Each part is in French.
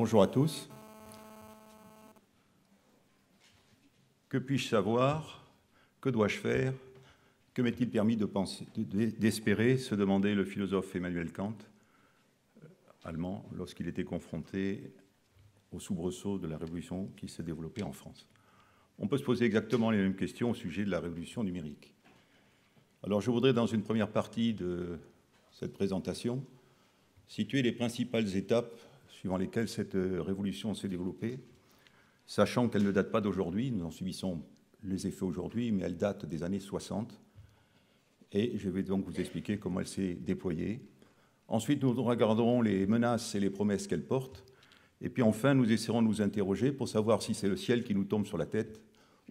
Bonjour à tous. Que puis-je savoir? Que dois-je faire? Que m'est-il permis de penser, d'espérer, se demandait le philosophe Emmanuel Kant, allemand, lorsqu'il était confronté au soubresaut de la révolution qui s'est développée en France. On peut se poser exactement les mêmes questions au sujet de la révolution numérique. Alors je voudrais, dans une première partie de cette présentation, situer les principales étapes suivant lesquelles cette révolution s'est développée, sachant qu'elle ne date pas d'aujourd'hui, nous en subissons les effets aujourd'hui, mais elle date des années 60. Et je vais donc vous expliquer comment elle s'est déployée. Ensuite, nous regarderons les menaces et les promesses qu'elle porte. Et puis enfin, nous essaierons de nous interroger pour savoir si c'est le ciel qui nous tombe sur la tête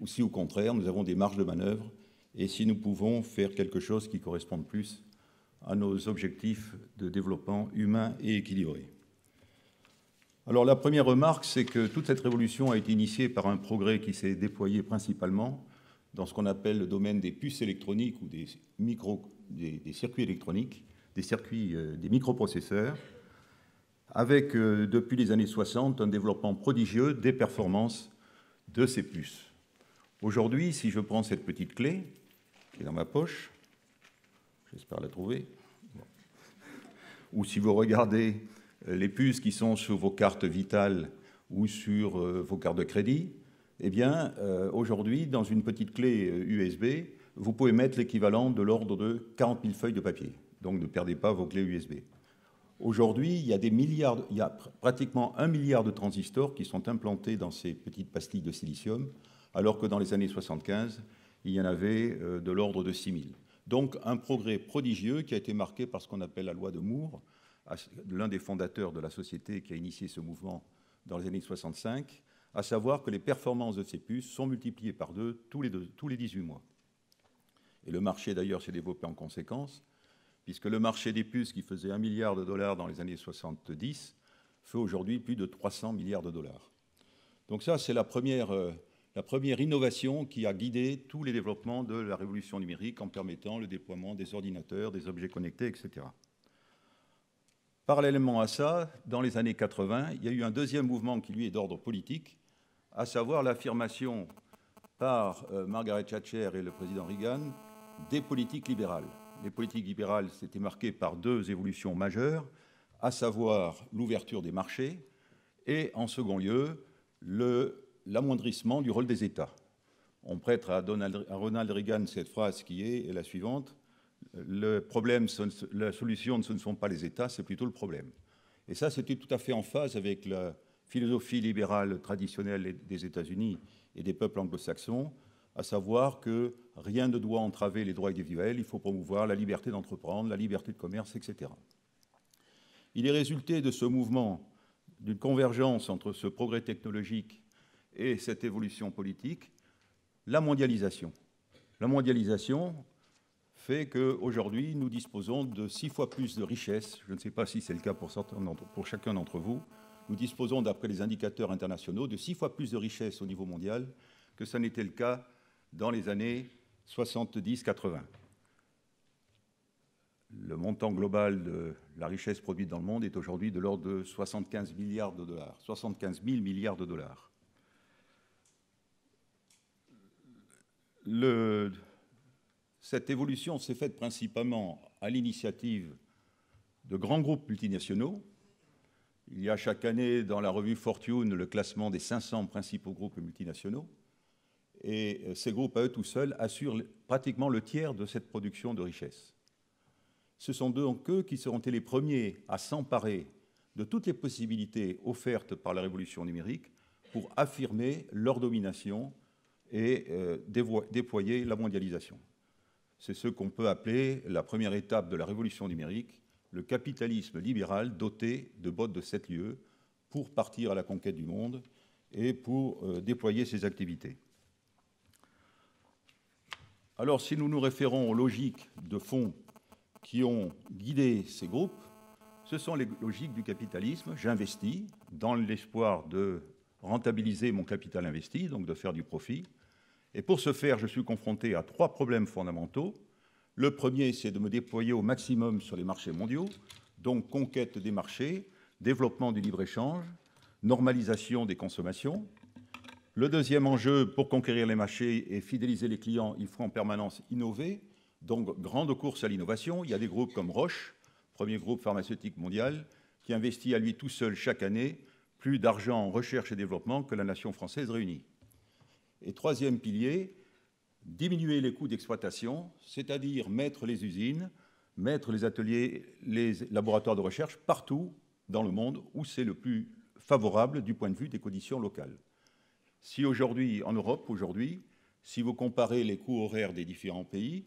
ou si, au contraire, nous avons des marges de manœuvre et si nous pouvons faire quelque chose qui corresponde plus à nos objectifs de développement humain et équilibré. Alors la première remarque, c'est que toute cette révolution a été initiée par un progrès qui s'est déployé principalement dans ce qu'on appelle le domaine des puces électroniques ou des circuits électroniques, des microprocesseurs, avec, depuis les années 60, un développement prodigieux des performances de ces puces. Aujourd'hui, si je prends cette petite clé, qui est dans ma poche, j'espère la trouver, ou si vous regardez les puces qui sont sur vos cartes vitales ou sur vos cartes de crédit, eh bien, aujourd'hui, dans une petite clé USB, vous pouvez mettre l'équivalent de l'ordre de 40 000 feuilles de papier. Donc, ne perdez pas vos clés USB. Aujourd'hui, il y a pratiquement 1 milliard de transistors qui sont implantés dans ces petites pastilles de silicium, alors que dans les années 75, il y en avait de l'ordre de 6 000. Donc, un progrès prodigieux qui a été marqué par ce qu'on appelle la loi de Moore, l'un des fondateurs de la société qui a initié ce mouvement dans les années 65, à savoir que les performances de ces puces sont multipliées par deux tous les 18 mois. Et le marché, d'ailleurs, s'est développé en conséquence, puisque le marché des puces, qui faisait $1 milliard dans les années 70, fait aujourd'hui plus de 300 milliards de dollars. Donc ça, c'est la première innovation qui a guidé tous les développements de la révolution numérique en permettant le déploiement des ordinateurs, des objets connectés, etc. Parallèlement à ça, dans les années 80, il y a eu un deuxième mouvement qui, lui, est d'ordre politique, à savoir l'affirmation par Margaret Thatcher et le président Reagan des politiques libérales. Les politiques libérales s'étaient marquées par deux évolutions majeures, à savoir l'ouverture des marchés et, en second lieu, l'amoindrissement du rôle des États. On prête à Ronald Reagan cette phrase qui est la suivante: le problème, la solution, ce ne sont pas les États, c'est plutôt le problème. Et ça, c'était tout à fait en phase avec la philosophie libérale traditionnelle des États-Unis et des peuples anglo-saxons, à savoir que rien ne doit entraver les droits individuels, il faut promouvoir la liberté d'entreprendre, la liberté de commerce, etc. Il est résulté de ce mouvement d'une convergence entre ce progrès technologique et cette évolution politique, la mondialisation. La mondialisation fait qu'aujourd'hui, nous disposons de 6 fois plus de richesses. Je ne sais pas si c'est le cas pour chacun d'entre vous. Nous disposons, d'après les indicateurs internationaux, de 6 fois plus de richesses au niveau mondial que ça n'était le cas dans les années 70-80. Le montant global de la richesse produite dans le monde est aujourd'hui de l'ordre de 75 milliards de dollars, 75 000 milliards de dollars. Cette évolution s'est faite principalement à l'initiative de grands groupes multinationaux. Il y a chaque année dans la revue Fortune le classement des 500 principaux groupes multinationaux. Et ces groupes, à eux tout seuls, assurent pratiquement le tiers de cette production de richesse. Ce sont donc eux qui seront les premiers à s'emparer de toutes les possibilités offertes par la révolution numérique pour affirmer leur domination et déployer la mondialisation. C'est ce qu'on peut appeler la première étape de la révolution numérique, le capitalisme libéral doté de bottes de 7 lieues pour partir à la conquête du monde et pour déployer ses activités. Alors, si nous nous référons aux logiques de fond qui ont guidé ces groupes, ce sont les logiques du capitalisme. J'investis dans l'espoir de rentabiliser mon capital investi, donc de faire du profit. Et pour ce faire, je suis confronté à 3 problèmes fondamentaux. Le premier, c'est de me déployer au maximum sur les marchés mondiaux, donc conquête des marchés, développement du libre-échange, normalisation des consommations. Le deuxième enjeu, pour conquérir les marchés et fidéliser les clients, il faut en permanence innover. Donc, grande course à l'innovation. Il y a des groupes comme Roche, premier groupe pharmaceutique mondial, qui investit à lui tout seul chaque année plus d'argent en recherche et développement que la nation française réunie. Et troisième pilier, diminuer les coûts d'exploitation, c'est-à-dire mettre les usines, mettre les ateliers, les laboratoires de recherche partout dans le monde où c'est le plus favorable du point de vue des conditions locales. Si aujourd'hui, en Europe, si vous comparez les coûts horaires des différents pays,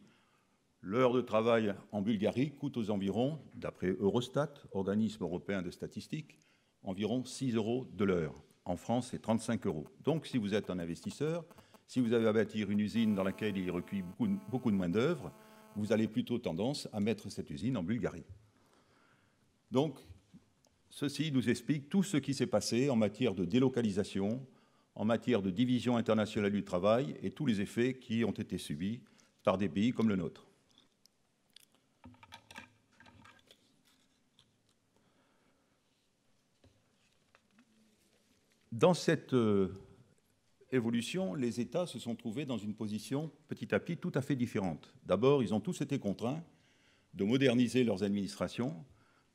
l'heure de travail en Bulgarie coûte aux environs, d'après Eurostat, organisme européen de statistiques, environ 6 € de l'heure. En France, c'est 35 €. Donc, si vous êtes un investisseur, si vous avez à bâtir une usine dans laquelle il recueille beaucoup de main-d'œuvre, vous allez plutôt tendance à mettre cette usine en Bulgarie. Donc, ceci nous explique tout ce qui s'est passé en matière de délocalisation, en matière de division internationale du travail et tous les effets qui ont été subis par des pays comme le nôtre. Dans cette évolution, les États se sont trouvés dans une position petit à petit tout à fait différente. D'abord, ils ont tous été contraints de moderniser leurs administrations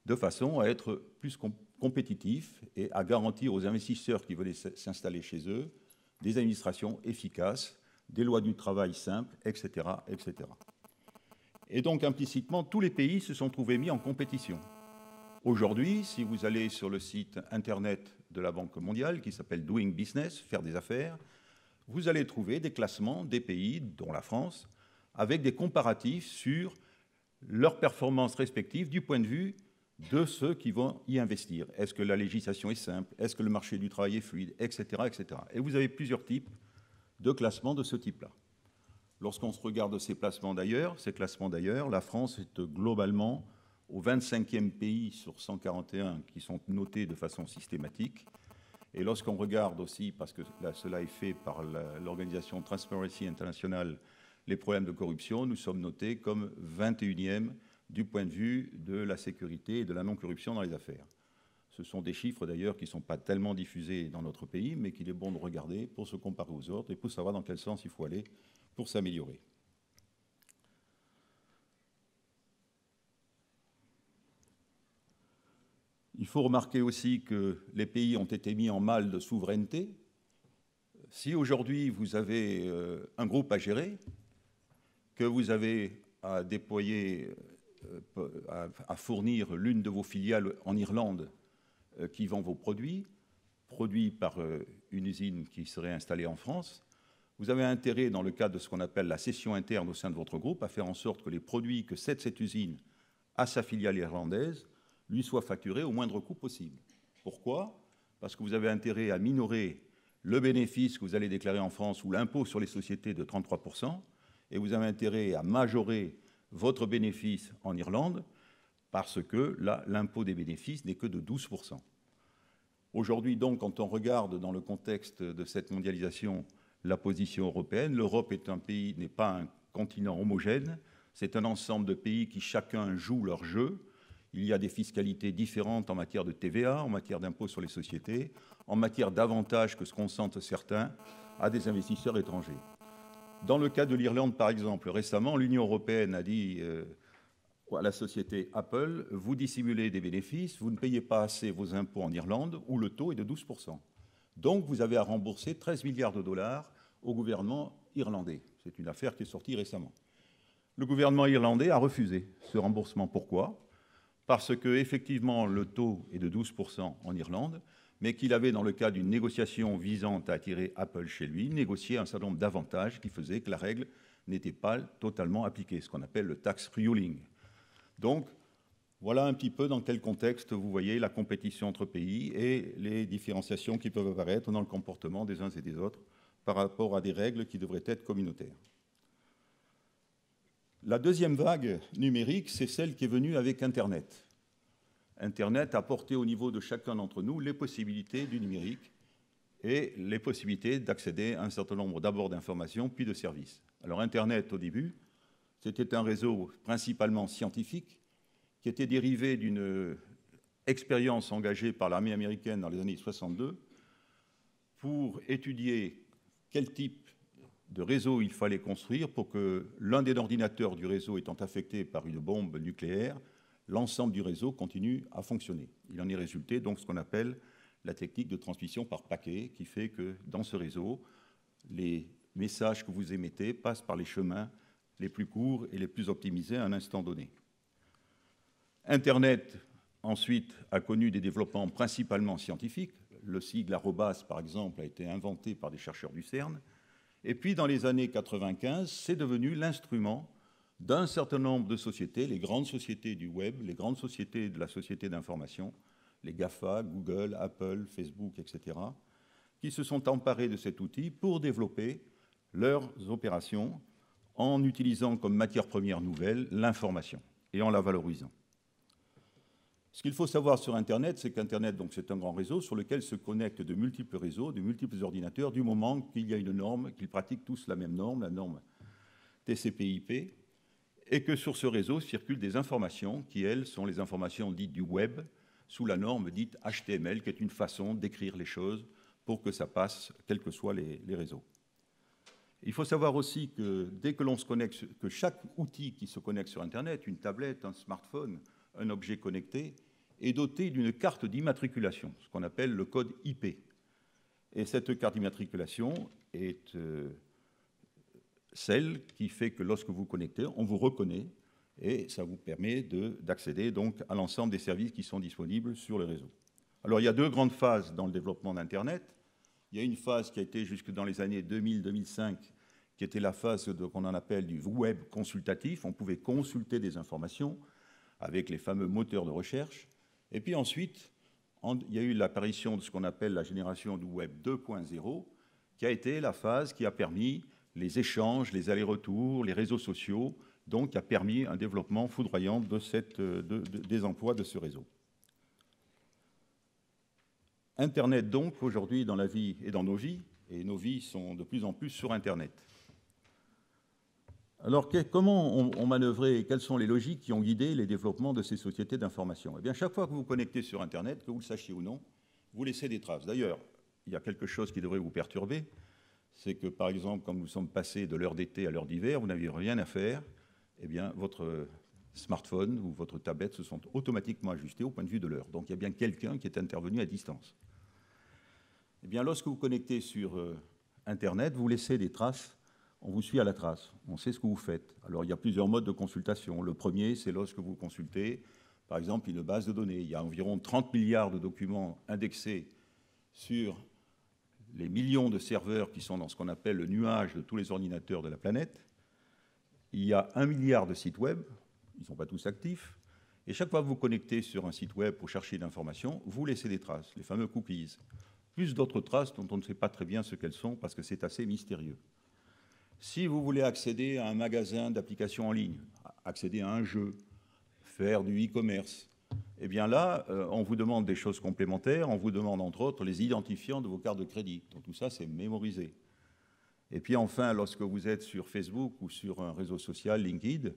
de façon à être plus compétitifs et à garantir aux investisseurs qui venaient s'installer chez eux des administrations efficaces, des lois du travail simples, etc., etc. Et donc, implicitement, tous les pays se sont trouvés mis en compétition. Aujourd'hui, si vous allez sur le site Internet de la Banque mondiale, qui s'appelle Doing Business, faire des affaires, vous allez trouver des classements des pays, dont la France, avec des comparatifs sur leurs performances respectives du point de vue de ceux qui vont y investir. Est-ce que la législation est simple? Est-ce que le marché du travail est fluide? Etc., etc. Et vous avez plusieurs types de classements de ce type-là. Lorsqu'on se regarde ces classements d'ailleurs, la France est globalement au 25e pays sur 141 qui sont notés de façon systématique. Et lorsqu'on regarde aussi, parce que là, cela est fait par l'organisation Transparency International, les problèmes de corruption, nous sommes notés comme 21e du point de vue de la sécurité et de la non-corruption dans les affaires. Ce sont des chiffres d'ailleurs qui ne sont pas tellement diffusés dans notre pays, mais qu'il est bon de regarder pour se comparer aux autres et pour savoir dans quel sens il faut aller pour s'améliorer. Il faut remarquer aussi que les pays ont été mis en mal de souveraineté. Si aujourd'hui vous avez un groupe à gérer, que vous avez à déployer, à fournir l'une de vos filiales en Irlande qui vend vos produits par une usine qui serait installée en France, vous avez intérêt, dans le cadre de ce qu'on appelle la cession interne au sein de votre groupe, à faire en sorte que les produits que cède cette usine à sa filiale irlandaise lui soient facturés au moindre coût possible. Pourquoi? Parce que vous avez intérêt à minorer le bénéfice que vous allez déclarer en France ou l'impôt sur les sociétés de 33%, et vous avez intérêt à majorer votre bénéfice en Irlande, parce que là, l'impôt des bénéfices n'est que de 12%. Aujourd'hui, donc, quand on regarde dans le contexte de cette mondialisation la position européenne, l'Europe n'est pas un continent homogène, c'est un ensemble de pays qui chacun joue leur jeu. Il y a des fiscalités différentes en matière de TVA, en matière d'impôt sur les sociétés, en matière d'avantages que se consentent certains à des investisseurs étrangers. Dans le cas de l'Irlande, par exemple, récemment, l'Union européenne a dit à la société Apple, vous dissimulez des bénéfices, vous ne payez pas assez vos impôts en Irlande, où le taux est de 12%. Donc, vous avez à rembourser 13 milliards de dollars au gouvernement irlandais. C'est une affaire qui est sortie récemment. Le gouvernement irlandais a refusé ce remboursement. Pourquoi? Parce qu'effectivement, le taux est de 12% en Irlande, mais qu'il avait, dans le cadre d'une négociation visant à attirer Apple chez lui, négocié un certain nombre d'avantages qui faisaient que la règle n'était pas totalement appliquée, ce qu'on appelle le tax ruling. Donc, voilà un petit peu dans quel contexte vous voyez la compétition entre pays et les différenciations qui peuvent apparaître dans le comportement des uns et des autres par rapport à des règles qui devraient être communautaires. La deuxième vague numérique, c'est celle qui est venue avec Internet. Internet a porté au niveau de chacun d'entre nous les possibilités du numérique et les possibilités d'accéder à un certain nombre d'abord d'informations puis de services. Alors Internet, au début, c'était un réseau principalement scientifique qui était dérivé d'une expérience engagée par l'armée américaine dans les années 62 pour étudier quel type de réseau il fallait construire pour que l'un des ordinateurs du réseau étant affecté par une bombe nucléaire, l'ensemble du réseau continue à fonctionner. Il en est résulté donc ce qu'on appelle la technique de transmission par paquet, qui fait que dans ce réseau, les messages que vous émettez passent par les chemins les plus courts et les plus optimisés à un instant donné. Internet, ensuite, a connu des développements principalement scientifiques. Le sigle arrobas, par exemple, a été inventé par des chercheurs du CERN. Et puis, dans les années 95, c'est devenu l'instrument d'un certain nombre de sociétés, les grandes sociétés du web, les grandes sociétés de la société d'information, les GAFA, Google, Apple, Facebook, etc., qui se sont emparés de cet outil pour développer leurs opérations en utilisant comme matière première nouvelle l'information et en la valorisant. Ce qu'il faut savoir sur Internet, c'est qu'Internet, c'est un grand réseau sur lequel se connectent de multiples réseaux, de multiples ordinateurs, du moment qu'il y a une norme, qu'ils pratiquent tous la même norme, la norme TCP/IP, et que sur ce réseau circulent des informations qui, elles, sont les informations dites du web, sous la norme dite HTML, qui est une façon d'écrire les choses pour que ça passe, quels que soient les réseaux. Il faut savoir aussi que dès que l'on se connecte, que chaque outil qui se connecte sur Internet, une tablette, un smartphone, un objet connecté, est doté d'une carte d'immatriculation, ce qu'on appelle le code IP. Et cette carte d'immatriculation est celle qui fait que lorsque vous connectez, on vous reconnaît et ça vous permet d'accéder donc à l'ensemble des services qui sont disponibles sur le réseau. Alors il y a deux grandes phases dans le développement d'Internet. Il y a une phase qui a été jusque dans les années 2000-2005, qui était la phase qu'on en appelle du web consultatif. On pouvait consulter des informations avec les fameux moteurs de recherche. Et puis ensuite, il y a eu l'apparition de ce qu'on appelle la génération du web 2.0, qui a été la phase qui a permis les échanges, les allers-retours, les réseaux sociaux, donc qui a permis un développement foudroyant des emplois de ce réseau. Internet, donc, aujourd'hui, dans la vie et dans nos vies, et nos vies sont de plus en plus sur Internet. Alors, comment on manœuvrait et quelles sont les logiques qui ont guidé les développements de ces sociétés d'information? Eh bien, chaque fois que vous connectez sur Internet, que vous le sachiez ou non, vous laissez des traces. D'ailleurs, il y a quelque chose qui devrait vous perturber, c'est que, par exemple, quand nous sommes passés de l'heure d'été à l'heure d'hiver, vous n'aviez rien à faire, eh bien, votre smartphone ou votre tablette se sont automatiquement ajustés au point de vue de l'heure. Donc, il y a bien quelqu'un qui est intervenu à distance. Eh bien, lorsque vous connectez sur Internet, vous laissez des traces. On vous suit à la trace, on sait ce que vous faites. Alors, il y a plusieurs modes de consultation. Le premier, c'est lorsque vous consultez, par exemple, une base de données. Il y a environ 30 milliards de documents indexés sur les millions de serveurs qui sont dans ce qu'on appelle le nuage de tous les ordinateurs de la planète. Il y a 1 milliard de sites web, ils ne sont pas tous actifs. Et chaque fois que vous connectez sur un site web pour chercher l'information, vous laissez des traces, les fameux cookies. Plus d'autres traces dont on ne sait pas très bien ce qu'elles sont parce que c'est assez mystérieux. Si vous voulez accéder à un magasin d'applications en ligne, accéder à un jeu, faire du e-commerce, eh bien là, on vous demande des choses complémentaires, on vous demande entre autres les identifiants de vos cartes de crédit. Donc tout ça, c'est mémorisé. Et puis enfin, lorsque vous êtes sur Facebook ou sur un réseau social, LinkedIn,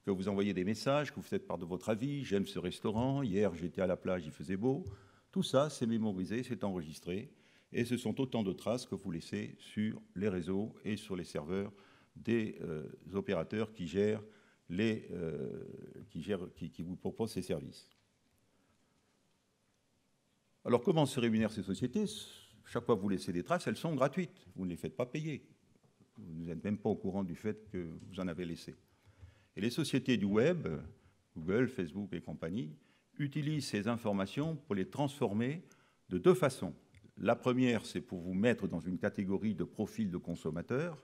que vous envoyez des messages, que vous faites part de votre avis, j'aime ce restaurant, hier j'étais à la plage, il faisait beau, tout ça, c'est mémorisé, c'est enregistré. Et ce sont autant de traces que vous laissez sur les réseaux et sur les serveurs des opérateurs qui vous proposent ces services. Alors, comment se rémunèrent ces sociétés? Chaque fois que vous laissez des traces, elles sont gratuites. Vous ne les faites pas payer. Vous n'êtes même pas au courant du fait que vous en avez laissé. Et les sociétés du web, Google, Facebook et compagnie, utilisent ces informations pour les transformer de deux façons. La première, c'est pour vous mettre dans une catégorie de profil de consommateur.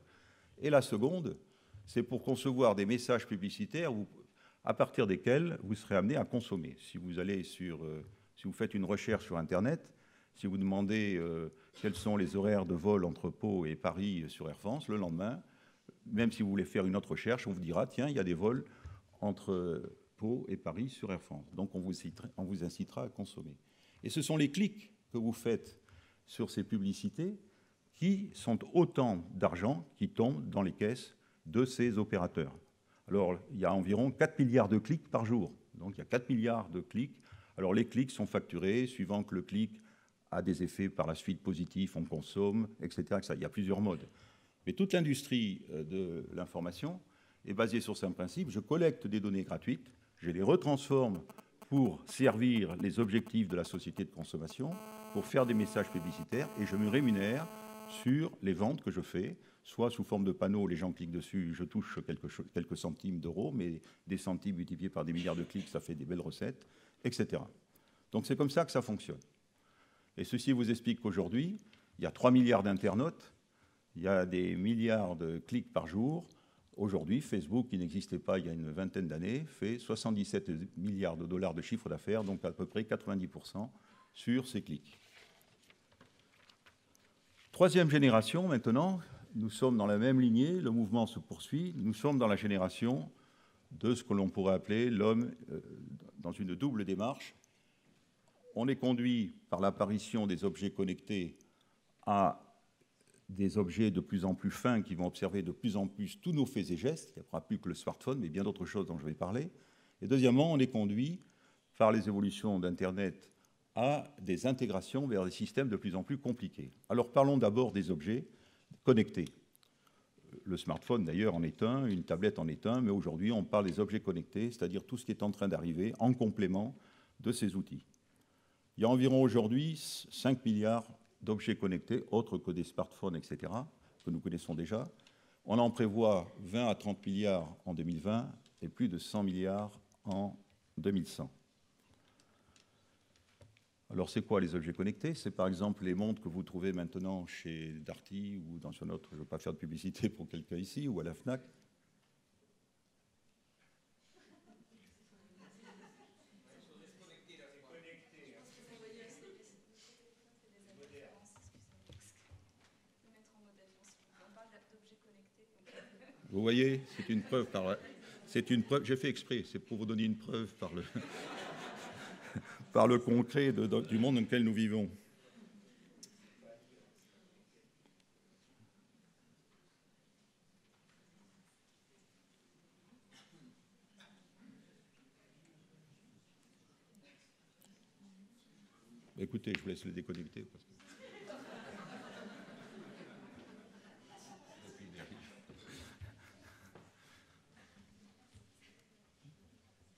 Et la seconde, c'est pour concevoir des messages publicitaires à partir desquels vous serez amené à consommer. Si vous faites une recherche sur Internet, si vous demandez quels sont les horaires de vol entre Pau et Paris sur Air France, le lendemain, même si vous voulez faire une autre recherche, on vous dira, tiens, il y a des vols entre Pau et Paris sur Air France. Donc on vous incitera à consommer. Et ce sont les clics que vous faites sur ces publicités qui sont autant d'argent qui tombe dans les caisses de ces opérateurs. Alors, il y a environ 4 milliards de clics par jour. Donc, il y a 4 milliards de clics Alors les clics sont facturés, suivant que le clic a des effets par la suite positifs, on consomme, etc. Il y a plusieurs modes. Mais toute l'industrie de l'information est basée sur ce principe. Je collecte des données gratuites, je les retransforme pour servir les objectifs de la société de consommation, pour faire des messages publicitaires, et je me rémunère sur les ventes que je fais, soit sous forme de panneaux, les gens cliquent dessus, je touche quelques centimes d'euros, mais des centimes multipliés par des milliards de clics, ça fait des belles recettes, etc. Donc c'est comme ça que ça fonctionne. Et ceci vous explique qu'aujourd'hui, il y a 3 milliards d'internautes, il y a des milliards de clics par jour. Aujourd'hui, Facebook, qui n'existait pas il y a une vingtaine d'années, fait 77 milliards de dollars de chiffre d'affaires, donc à peu près 90% sur ces clics. Troisième génération, maintenant, nous sommes dans la même lignée, le mouvement se poursuit, nous sommes dans la génération de ce que l'on pourrait appeler l'homme dans une double démarche. On est conduit par l'apparition des objets connectés à des objets de plus en plus fins qui vont observer de plus en plus tous nos faits et gestes. Il n'y aura plus que le smartphone, mais bien d'autres choses dont je vais parler. Et deuxièmement, on est conduit par les évolutions d'Internet à des intégrations vers des systèmes de plus en plus compliqués. Alors parlons d'abord des objets connectés. Le smartphone, d'ailleurs, en est un, une tablette en est un, mais aujourd'hui, on parle des objets connectés, c'est-à-dire tout ce qui est en train d'arriver en complément de ces outils. Il y a environ aujourd'hui 5 milliards d'objets connectés, autres que des smartphones, etc., que nous connaissons déjà. On en prévoit 20 à 30 milliards en 2020 et plus de 100 milliards en 2100. Alors, c'est quoi les objets connectés? C'est par exemple les montres que vous trouvez maintenant chez Darty ou dans un autre, je ne veux pas faire de publicité pour quelqu'un ici, ou à la FNAC. Vous voyez, c'est une preuve par... C'est une preuve, j'ai fait exprès, c'est pour vous donner une preuve par le, par le concret du monde dans lequel nous vivons. Écoutez, je vous laisse le déconnecter. Parce que...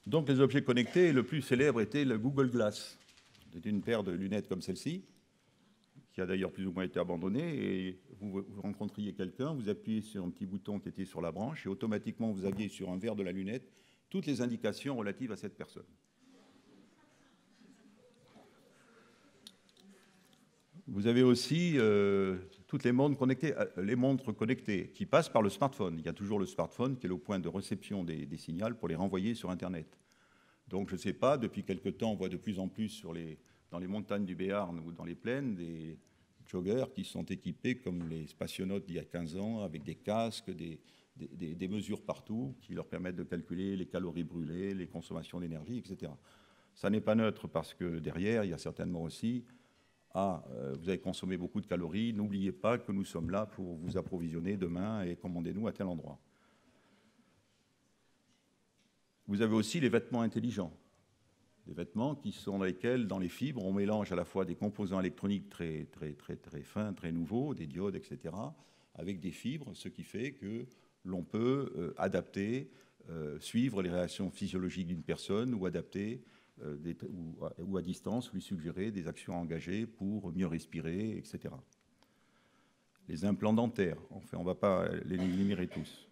Donc les objets connectés, le plus célèbre était le Google Glass. C'était une paire de lunettes comme celle-ci, qui a d'ailleurs plus ou moins été abandonnée, et vous rencontriez quelqu'un, vous appuyez sur un petit bouton qui était sur la branche, et automatiquement vous aviez sur un verre de la lunette toutes les indications relatives à cette personne. Vous avez aussi toutes les montres connectées qui passent par le smartphone. Il y a toujours le smartphone qui est le point de réception des signaux pour les renvoyer sur Internet. Donc je ne sais pas, depuis quelque temps, on voit de plus en plus dans les montagnes du Béarn ou dans les plaines des joggers qui sont équipés comme les spationautes d'il y a 15 ans, avec des casques, des mesures partout qui leur permettent de calculer les calories brûlées, les consommations d'énergie, etc. Ça n'est pas neutre parce que derrière, il y a certainement aussi vous avez consommé beaucoup de calories, n'oubliez pas que nous sommes là pour vous approvisionner demain et commandez-nous à tel endroit. Vous avez aussi les vêtements intelligents, des vêtements qui sont dans lesquels, dans les fibres, on mélange à la fois des composants électroniques très fins, très nouveaux, des diodes, etc., avec des fibres, ce qui fait que l'on peut adapter, suivre les réactions physiologiques d'une personne ou adapter ou à distance, lui suggérer des actions engagées pour mieux respirer, etc. Les implants dentaires, enfin, on ne va pas les énumérer tous.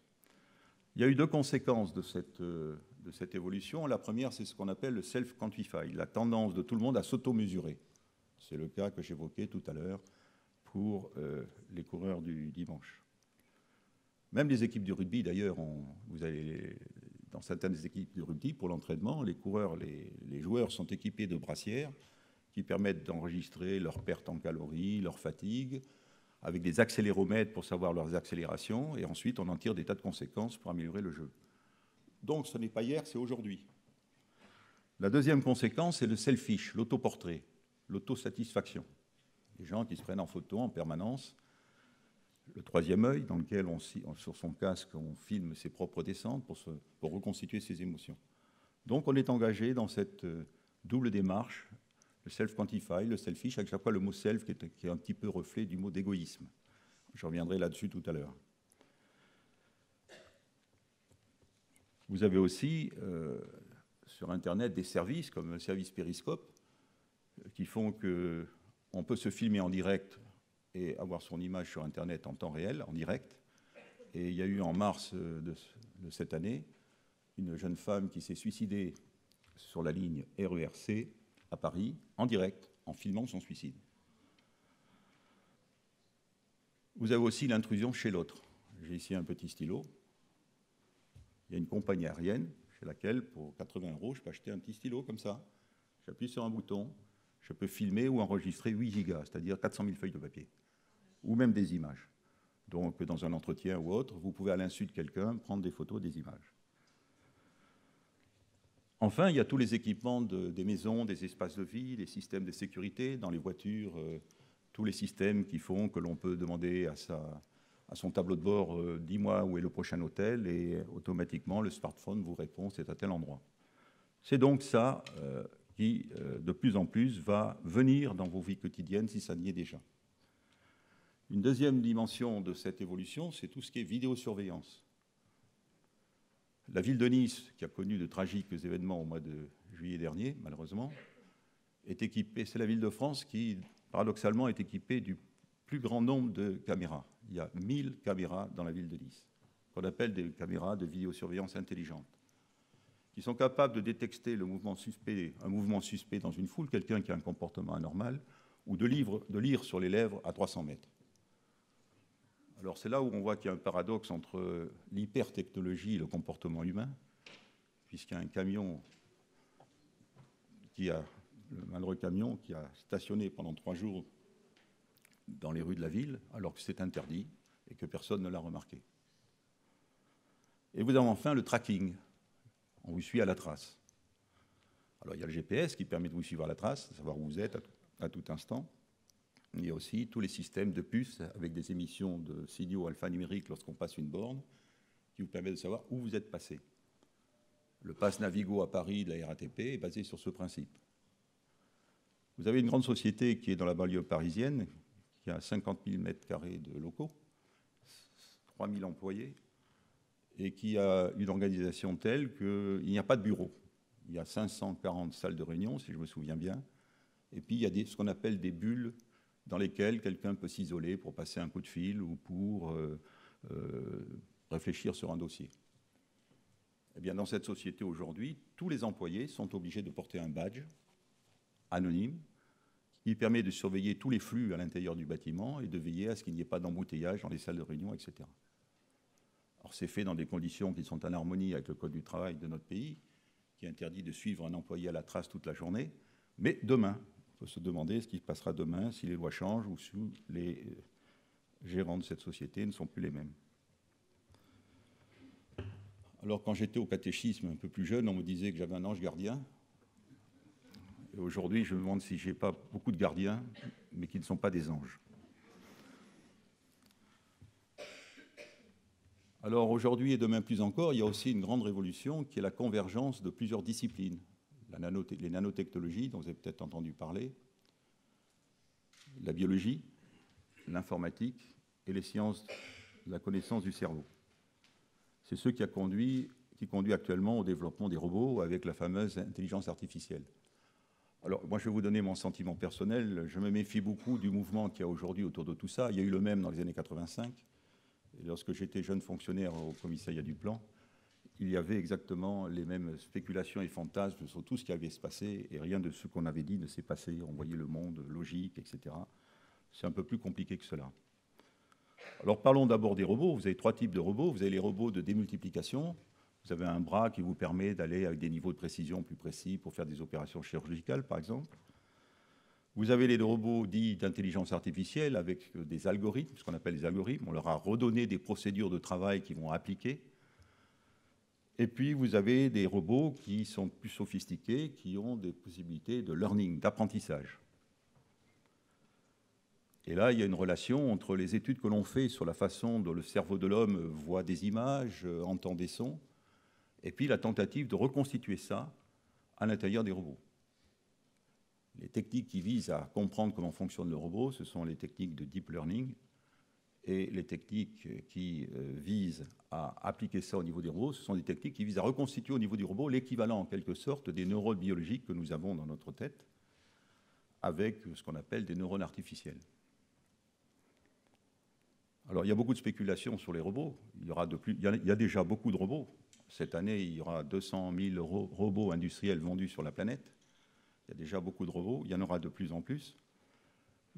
Il y a eu deux conséquences de cette évolution. La première, c'est ce qu'on appelle le self-quantify, la tendance de tout le monde à s'auto-mesurer. C'est le cas que j'évoquais tout à l'heure pour les coureurs du dimanche. Même les équipes du rugby, d'ailleurs, vous avez... Dans certaines équipes de rugby, pour l'entraînement, les joueurs sont équipés de brassières qui permettent d'enregistrer leurs pertes en calories, leur fatigue, avec des accéléromètres pour savoir leurs accélérations, et ensuite on en tire des tas de conséquences pour améliorer le jeu. Donc ce n'est pas hier, c'est aujourd'hui. La deuxième conséquence, c'est le selfish, l'autoportrait, l'autosatisfaction. Les gens qui se prennent en photo en permanence. Le troisième œil, dans lequel, sur son casque, on filme ses propres descentes pour reconstituer ses émotions. Donc on est engagé dans cette double démarche, le self-quantify, le selfish, avec chaque fois le mot self qui est un petit peu reflet du mot d'égoïsme. Je reviendrai là-dessus tout à l'heure. Vous avez aussi sur Internet des services comme le service Periscope qui font qu'on peut se filmer en direct et avoir son image sur Internet en temps réel, en direct. Et il y a eu en mars de cette année une jeune femme qui s'est suicidée sur la ligne RERC à Paris, en direct, en filmant son suicide. Vous avez aussi l'intrusion chez l'autre. J'ai ici un petit stylo. Il y a une compagnie aérienne chez laquelle, pour 80 €, je peux acheter un petit stylo comme ça. J'appuie sur un bouton, je peux filmer ou enregistrer 8 gigas, c'est-à-dire 400 000 feuilles de papier, ou même des images. Donc, dans un entretien ou autre, vous pouvez, à l'insu de quelqu'un, prendre des photos, des images. Enfin, il y a tous les équipements des maisons, des espaces de vie, des systèmes de sécurité, dans les voitures, tous les systèmes qui font que l'on peut demander à son tableau de bord, dis-moi où est le prochain hôtel, et automatiquement, le smartphone vous répond, c'est à tel endroit. C'est donc ça qui, de plus en plus, va venir dans vos vies quotidiennes, si ça n'y est déjà. Une deuxième dimension de cette évolution, c'est tout ce qui est vidéosurveillance. La ville de Nice, qui a connu de tragiques événements au mois de juillet dernier, malheureusement, est équipée, c'est la ville de France qui, paradoxalement, est équipée du plus grand nombre de caméras. Il y a 1000 caméras dans la ville de Nice, qu'on appelle des caméras de vidéosurveillance intelligente, qui sont capables de détecter un mouvement suspect dans une foule, quelqu'un qui a un comportement anormal, ou de lire sur les lèvres à 300 mètres. Alors c'est là où on voit qu'il y a un paradoxe entre l'hypertechnologie et le comportement humain, puisqu'il y a un camion le malheureux camion qui a stationné pendant 3 jours dans les rues de la ville, alors que c'est interdit et que personne ne l'a remarqué. Et vous avez enfin le tracking. On vous suit à la trace. Alors il y a le GPS qui permet de vous suivre à la trace, de savoir où vous êtes à tout instant. Il y a aussi tous les systèmes de puces avec des émissions de signaux alphanumériques lorsqu'on passe une borne qui vous permettent de savoir où vous êtes passé. Le pass Navigo à Paris de la RATP est basé sur ce principe. Vous avez une grande société qui est dans la banlieue parisienne, qui a 50 000 m² de locaux, 3 000 employés, et qui a une organisation telle qu'il n'y a pas de bureau. Il y a 540 salles de réunion, si je me souviens bien, et puis il y a ce qu'on appelle des bulles dans lesquelles quelqu'un peut s'isoler pour passer un coup de fil ou pour réfléchir sur un dossier. Eh bien, dans cette société aujourd'hui, tous les employés sont obligés de porter un badge anonyme qui permet de surveiller tous les flux à l'intérieur du bâtiment et de veiller à ce qu'il n'y ait pas d'embouteillage dans les salles de réunion, etc. Alors, c'est fait dans des conditions qui sont en harmonie avec le Code du travail de notre pays, qui interdit de suivre un employé à la trace toute la journée. Mais demain, il faut se demander ce qui se passera demain si les lois changent ou si les gérants de cette société ne sont plus les mêmes. Alors, quand j'étais au catéchisme un peu plus jeune, on me disait que j'avais un ange gardien. Et aujourd'hui, je me demande si je n'ai pas beaucoup de gardiens, mais qui ne sont pas des anges. Alors, aujourd'hui et demain plus encore, il y a aussi une grande révolution qui est la convergence de plusieurs disciplines. Les nanotechnologies, dont vous avez peut-être entendu parler, la biologie, l'informatique et les sciences de la connaissance du cerveau. C'est ce qui conduit actuellement au développement des robots avec la fameuse intelligence artificielle. Alors, moi, je vais vous donner mon sentiment personnel. Je me méfie beaucoup du mouvement qu'il y a aujourd'hui autour de tout ça. Il y a eu le même dans les années 85. Et lorsque j'étais jeune fonctionnaire au commissariat du plan, il y avait exactement les mêmes spéculations et fantasmes sur tout ce qui allait se passer, et rien de ce qu'on avait dit ne s'est passé. On voyait le monde logique, etc. C'est un peu plus compliqué que cela. Alors parlons d'abord des robots. Vous avez 3 types de robots. Vous avez les robots de démultiplication. Vous avez un bras qui vous permet d'aller avec des niveaux de précision plus précis pour faire des opérations chirurgicales, par exemple. Vous avez les robots dits d'intelligence artificielle avec des algorithmes, ce qu'on appelle des algorithmes. On leur a redonné des procédures de travail qu'ils vont appliquer. Et puis, vous avez des robots qui sont plus sophistiqués, qui ont des possibilités de learning, d'apprentissage. Et là, il y a une relation entre les études que l'on fait sur la façon dont le cerveau de l'homme voit des images, entend des sons, et puis la tentative de reconstituer ça à l'intérieur des robots. Les techniques qui visent à comprendre comment fonctionne le robot, ce sont les techniques de deep learning, et les techniques qui visent à appliquer ça au niveau des robots, ce sont des techniques qui visent à reconstituer au niveau du robot l'équivalent en quelque sorte des neurones biologiques que nous avons dans notre tête, avec ce qu'on appelle des neurones artificiels. Alors, il y a beaucoup de spéculations sur les robots. Il y a déjà beaucoup de robots. Cette année, il y aura 200 000 robots industriels vendus sur la planète. Il y a déjà beaucoup de robots. Il y en aura de plus en plus.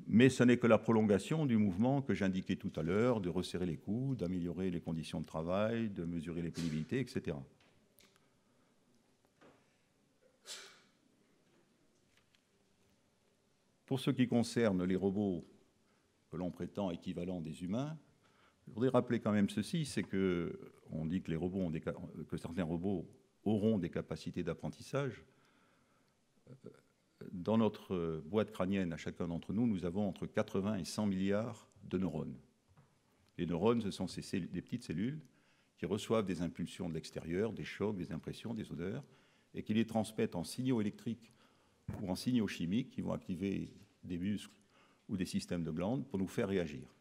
Mais ce n'est que la prolongation du mouvement que j'indiquais tout à l'heure, de resserrer les coûts, d'améliorer les conditions de travail, de mesurer les pénibilités, etc. Pour ce qui concerne les robots que l'on prétend équivalents des humains, je voudrais rappeler quand même ceci, c'est qu'on dit que les robots que certains robots auront des capacités d'apprentissage. Dans notre boîte crânienne, à chacun d'entre nous, nous avons entre 80 et 100 milliards de neurones. Les neurones, ce sont des petites cellules qui reçoivent des impulsions de l'extérieur, des chocs, des impressions, des odeurs, et qui les transmettent en signaux électriques ou en signaux chimiques qui vont activer des muscles ou des systèmes de glandes pour nous faire réagir.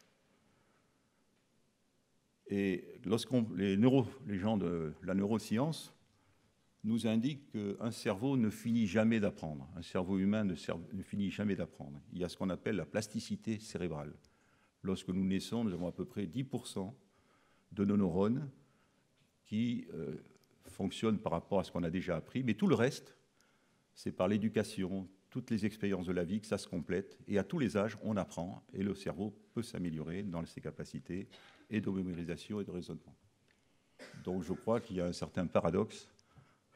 Et les gens de la neuroscience nous indiquent qu'un cerveau ne finit jamais d'apprendre. Un cerveau humain ne finit jamais d'apprendre. Il y a ce qu'on appelle la plasticité cérébrale. Lorsque nous naissons, nous avons à peu près 10% de nos neurones qui fonctionnent par rapport à ce qu'on a déjà appris, mais tout le reste, c'est par l'éducation, toutes les expériences de la vie que ça se complète, et à tous les âges, on apprend, et le cerveau peut s'améliorer dans ses capacités et de mémorisation et de raisonnement. Donc je crois qu'il y a un certain paradoxe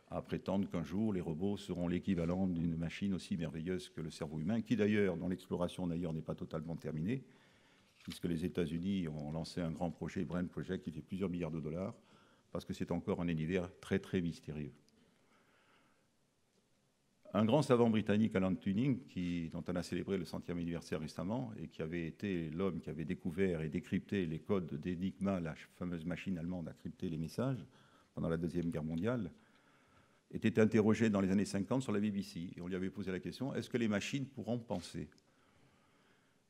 à prétendre qu'un jour, les robots seront l'équivalent d'une machine aussi merveilleuse que le cerveau humain, qui d'ailleurs, dont l'exploration d'ailleurs n'est pas totalement terminée, puisque les États-Unis ont lancé un grand projet, Brain Project, qui fait plusieurs milliards de dollars, parce que c'est encore un univers très, très mystérieux. Un grand savant britannique, Alan Turing, dont on a célébré le 100e anniversaire récemment, et qui avait été l'homme qui avait découvert et décrypté les codes d'Enigma, la fameuse machine allemande à crypter les messages pendant la Deuxième Guerre mondiale, était interrogé dans les années 50 sur la BBC. Et on lui avait posé la question, est-ce que les machines pourront penser?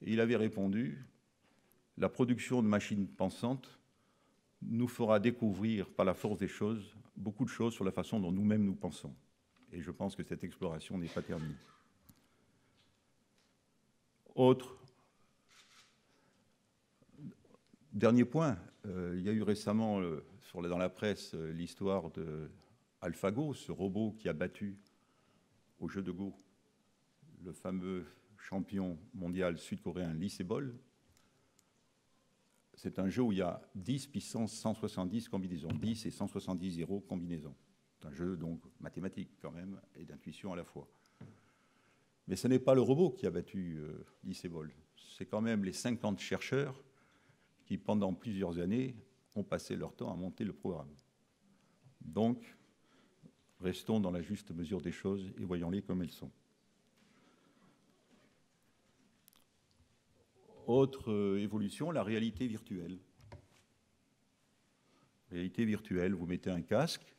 Et il avait répondu, la production de machines pensantes nous fera découvrir, par la force des choses, beaucoup de choses sur la façon dont nous-mêmes nous pensons. Et je pense que cette exploration n'est pas terminée. Dernier point, il y a eu récemment dans la presse l'histoire de AlphaGo, ce robot qui a battu au jeu de Go le fameux champion mondial sud-coréen Lee Sedol. C'est un jeu où il y a 10 puissance 170 combinaisons, 10 et 170 zéros combinaisons. C'est un jeu donc mathématique quand même et d'intuition à la fois. Mais ce n'est pas le robot qui a battu Lee Sedol. C'est quand même les 50 chercheurs qui, pendant plusieurs années, ont passé leur temps à monter le programme. Donc, restons dans la juste mesure des choses et voyons-les comme elles sont. Autre évolution, la réalité virtuelle. Réalité virtuelle, vous mettez un casque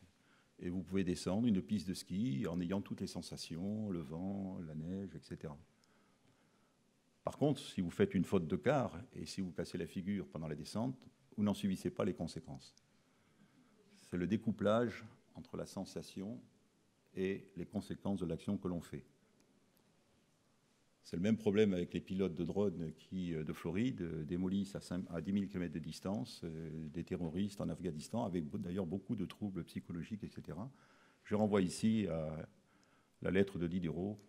et vous pouvez descendre une piste de ski en ayant toutes les sensations, le vent, la neige, etc. Par contre, si vous faites une faute de quart et si vous cassez la figure pendant la descente, vous n'en subissez pas les conséquences. C'est le découplage entre la sensation et les conséquences de l'action que l'on fait. C'est le même problème avec les pilotes de drones qui, de Floride, démolissent à 10 000 km de distance des terroristes en Afghanistan, avec d'ailleurs beaucoup de troubles psychologiques, etc. Je renvoie ici à la lettre de Diderot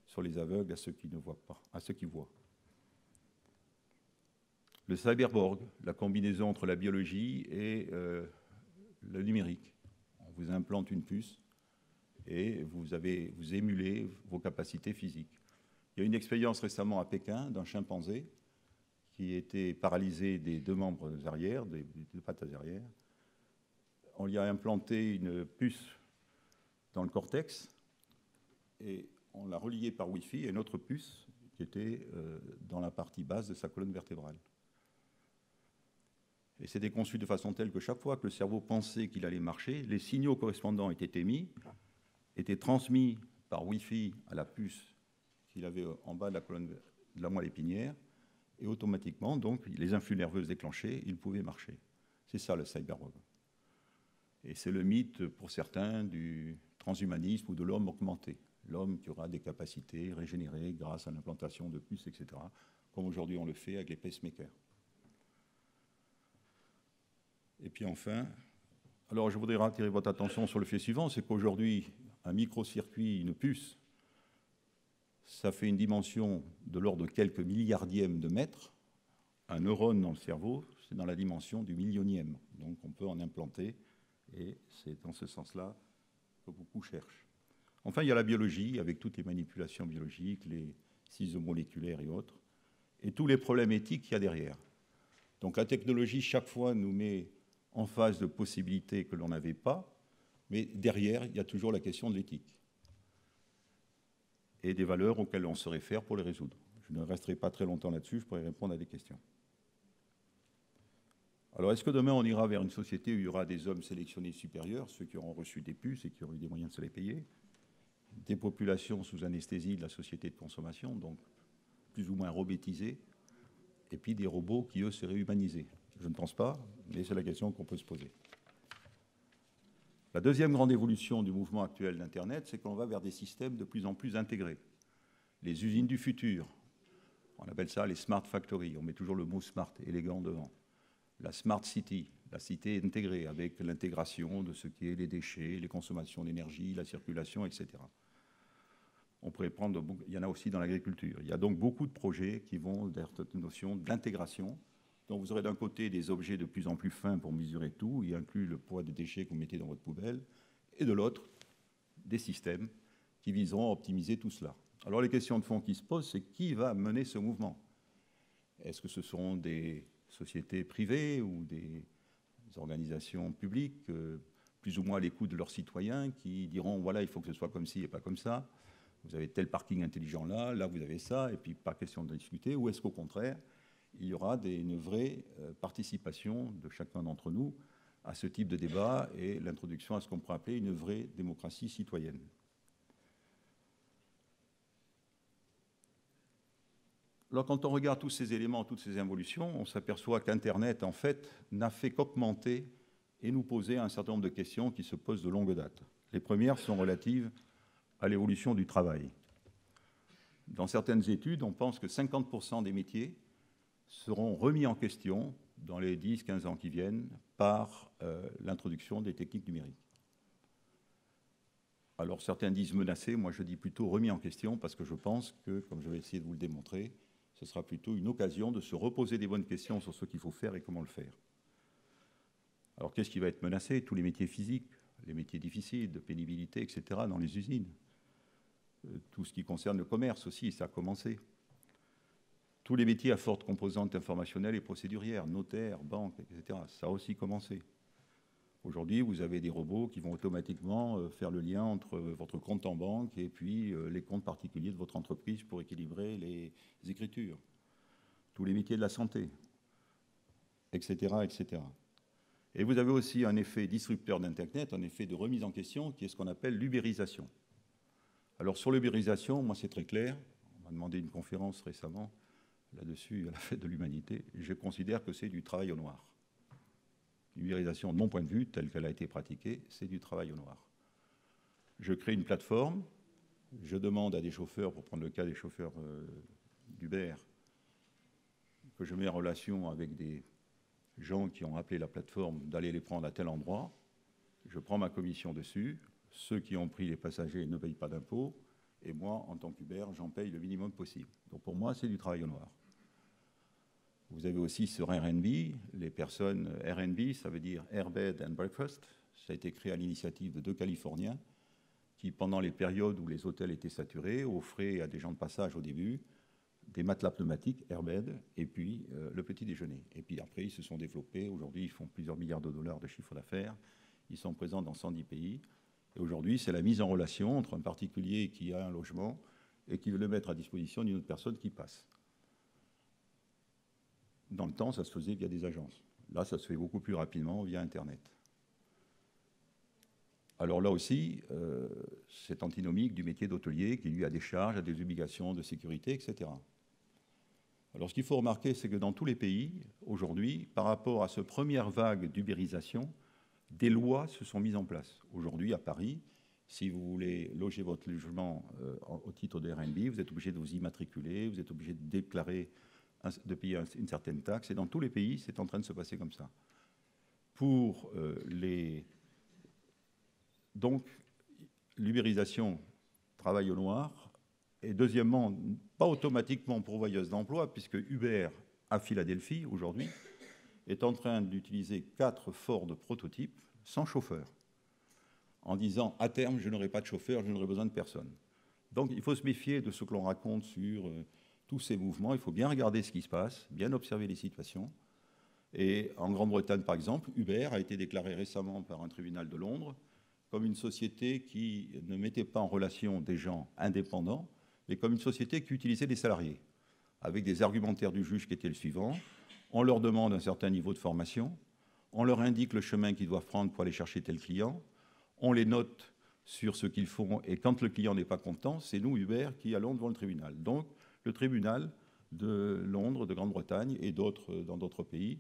sur les aveugles à ceux qui ne voient pas, à ceux qui voient. Le cyberborg, la combinaison entre la biologie et le numérique. On vous implante une puce et vous émulez vos capacités physiques. Il y a une expérience récemment à Pékin d'un chimpanzé qui était paralysé des deux membres arrière, des deux pattes arrière. On lui a implanté une puce dans le cortex et on l'a relié par Wi-Fi à une autre puce qui était dans la partie basse de sa colonne vertébrale. Et c'était conçu de façon telle que chaque fois que le cerveau pensait qu'il allait marcher, les signaux correspondants étaient émis, étaient transmis par Wi-Fi à la puce qu'il avait en bas de la colonne de la moelle épinière, et automatiquement, donc, les influx nerveux déclenchés, il pouvait marcher. C'est ça le cyborg. Et c'est le mythe, pour certains, du transhumanisme ou de l'homme augmenté. L'homme qui aura des capacités régénérées grâce à l'implantation de puces, etc., comme aujourd'hui on le fait avec les pacemakers. Et puis enfin, alors je voudrais attirer votre attention sur le fait suivant, c'est qu'aujourd'hui, un microcircuit, une puce, ça fait une dimension de l'ordre de quelques milliardièmes de mètres. Un neurone dans le cerveau, c'est dans la dimension du millionième. Donc on peut en implanter, et c'est dans ce sens-là que beaucoup cherchent. Enfin, il y a la biologie, avec toutes les manipulations biologiques, les ciseaux moléculaires et autres, et tous les problèmes éthiques qu'il y a derrière. Donc la technologie, chaque fois, nous met en face de possibilités que l'on n'avait pas, mais derrière, il y a toujours la question de l'éthique et des valeurs auxquelles on se réfère pour les résoudre. Je ne resterai pas très longtemps là-dessus, je pourrai répondre à des questions. Alors, est-ce que demain, on ira vers une société où il y aura des hommes sélectionnés supérieurs, ceux qui auront reçu des puces et qui auront eu des moyens de se les payer, des populations sous anesthésie de la société de consommation, donc plus ou moins robotisées, et puis des robots qui, eux, seraient humanisés? Je ne pense pas, mais c'est la question qu'on peut se poser. La deuxième grande évolution du mouvement actuel d'Internet, c'est qu'on va vers des systèmes de plus en plus intégrés. Les usines du futur, on appelle ça les smart factories, on met toujours le mot smart élégant devant. La smart city, la cité intégrée, avec l'intégration de ce qui est les déchets, les consommations d'énergie, la circulation, etc. On pourrait prendre, il y en a aussi dans l'agriculture. Il y a donc beaucoup de projets qui vont vers cette notion d'intégration. Donc vous aurez d'un côté des objets de plus en plus fins pour mesurer tout, y inclut le poids des déchets que vous mettez dans votre poubelle, et de l'autre, des systèmes qui viseront à optimiser tout cela. Alors les questions de fond qui se posent, c'est qui va mener ce mouvement? Est-ce que ce seront des sociétés privées ou des organisations publiques, plus ou moins à l'écoute de leurs citoyens, qui diront, voilà, il faut que ce soit comme ci et pas comme ça. Vous avez tel parking intelligent là, là vous avez ça, et puis pas question de discuter. Ou est-ce qu'au contraire, il y aura une vraie participation de chacun d'entre nous à ce type de débat et l'introduction à ce qu'on pourrait appeler une vraie démocratie citoyenne? Alors, quand on regarde tous ces éléments, toutes ces évolutions, on s'aperçoit qu'Internet, en fait, n'a fait qu'augmenter et nous poser un certain nombre de questions qui se posent de longue date. Les premières sont relatives à l'évolution du travail. Dans certaines études, on pense que 50% des métiers seront remis en question dans les 10-15 ans qui viennent par l'introduction des techniques numériques. Alors certains disent menacés, moi je dis plutôt remis en question parce que je pense que, comme je vais essayer de vous le démontrer, ce sera plutôt une occasion de se reposer des bonnes questions sur ce qu'il faut faire et comment le faire. Alors qu'est-ce qui va être menacé? Tous les métiers physiques, les métiers difficiles, de pénibilité, etc. dans les usines. Tout ce qui concerne le commerce aussi, ça a commencé. Tous les métiers à forte composante informationnelle et procédurière, notaire, banque, etc. Ça a aussi commencé. Aujourd'hui, vous avez des robots qui vont automatiquement faire le lien entre votre compte en banque et puis les comptes particuliers de votre entreprise pour équilibrer les écritures. Tous les métiers de la santé, etc., etc. Et vous avez aussi un effet disrupteur d'Internet, un effet de remise en question qui est ce qu'on appelle l'ubérisation. Alors sur l'ubérisation, moi c'est très clair. On m'a demandé une conférence récemment là-dessus à la Fête de l'Humanité. Je considère que c'est du travail au noir. L'ubérisation, de mon point de vue, telle qu'elle a été pratiquée, c'est du travail au noir. Je crée une plateforme, je demande à des chauffeurs, pour prendre le cas des chauffeurs d'Uber, que je mets en relation avec des gens qui ont appelé la plateforme d'aller les prendre à tel endroit. Je prends ma commission dessus. Ceux qui ont pris les passagers ne payent pas d'impôts. Et moi, en tant qu'Uber, j'en paye le minimum possible. Donc pour moi, c'est du travail au noir. Vous avez aussi sur Airbnb, les personnes Airbnb, ça veut dire Air Bed and Breakfast. Ça a été créé à l'initiative de 2 Californiens qui, pendant les périodes où les hôtels étaient saturés, offraient à des gens de passage au début des matelas pneumatiques, Airbed, et puis le petit déjeuner. Et puis après, ils se sont développés. Aujourd'hui, ils font plusieurs milliards de dollars de chiffre d'affaires. Ils sont présents dans 110 pays. Et aujourd'hui, c'est la mise en relation entre un particulier qui a un logement et qui veut le mettre à disposition d'une autre personne qui passe. Dans le temps, ça se faisait via des agences. Là, ça se fait beaucoup plus rapidement via Internet. Alors là aussi, c'est antinomique du métier d'hôtelier qui, lui, a des charges, a des obligations de sécurité, etc. Alors ce qu'il faut remarquer, c'est que dans tous les pays, aujourd'hui, par rapport à cette première vague d'ubérisation, des lois se sont mises en place. Aujourd'hui, à Paris, si vous voulez loger votre logement au titre de Airbnb, vous êtes obligé de vous immatriculer, vous êtes obligé de déclarer, de payer une certaine taxe. Et dans tous les pays, c'est en train de se passer comme ça. Pour Donc, l'ubérisation, travail au noir, et deuxièmement, pas automatiquement pourvoyeuse d'emploi, puisque Uber, à Philadelphie, aujourd'hui, est en train d'utiliser 4 Ford prototypes sans chauffeur, en disant, à terme, je n'aurai pas de chauffeur, je n'aurai besoin de personne. Donc, il faut se méfier de ce que l'on raconte sur tous ces mouvements. Il faut bien regarder ce qui se passe, bien observer les situations. Et en Grande-Bretagne, par exemple, Uber a été déclaré récemment par un tribunal de Londres comme une société qui ne mettait pas en relation des gens indépendants, mais comme une société qui utilisait des salariés, avec des argumentaires du juge qui étaient le suivant. On leur demande un certain niveau de formation, on leur indique le chemin qu'ils doivent prendre pour aller chercher tel client, on les note sur ce qu'ils font, et quand le client n'est pas content, c'est nous, Uber, qui allons devant le tribunal. Donc, le tribunal de Londres, de Grande-Bretagne et d'autres dans d'autres pays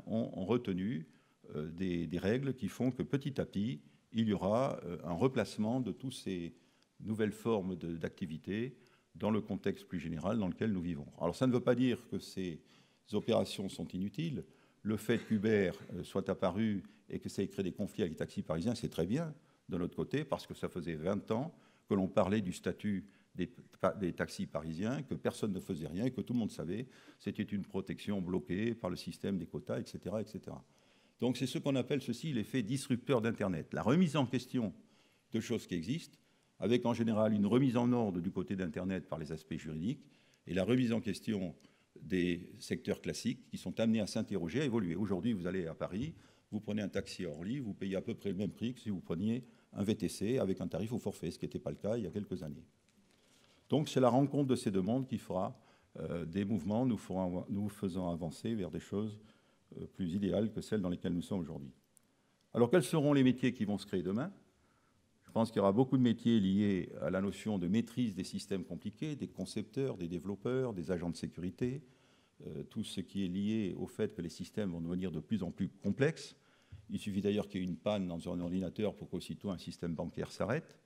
ont retenu des règles qui font que petit à petit, il y aura un replacement de toutes ces nouvelles formes d'activité dans le contexte plus général dans lequel nous vivons. Alors ça ne veut pas dire que ces opérations sont inutiles. Le fait qu'Uber soit apparu et que ça ait créé des conflits avec les taxis parisiens, c'est très bien de notre côté, parce que ça faisait 20 ans que l'on parlait du statut des taxis parisiens, que personne ne faisait rien et que tout le monde savait. C'était une protection bloquée par le système des quotas, etc. etc. Donc c'est ce qu'on appelle ceci l'effet disrupteur d'Internet. La remise en question de choses qui existent, avec en général une remise en ordre du côté d'Internet par les aspects juridiques, et la remise en question des secteurs classiques qui sont amenés à s'interroger, à évoluer. Aujourd'hui, vous allez à Paris, vous prenez un taxi à Orly, vous payez à peu près le même prix que si vous preniez un VTC avec un tarif au forfait, ce qui n'était pas le cas il y a quelques années. Donc c'est la rencontre de ces deux mondes qui fera des mouvements, nous faisant avancer vers des choses plus idéales que celles dans lesquelles nous sommes aujourd'hui. Alors quels seront les métiers qui vont se créer demain ? Je pense qu'il y aura beaucoup de métiers liés à la notion de maîtrise des systèmes compliqués, des concepteurs, des développeurs, des agents de sécurité, tout ce qui est lié au fait que les systèmes vont devenir de plus en plus complexes. Il suffit d'ailleurs qu'il y ait une panne dans un ordinateur pour qu'aussitôt un système bancaire s'arrête.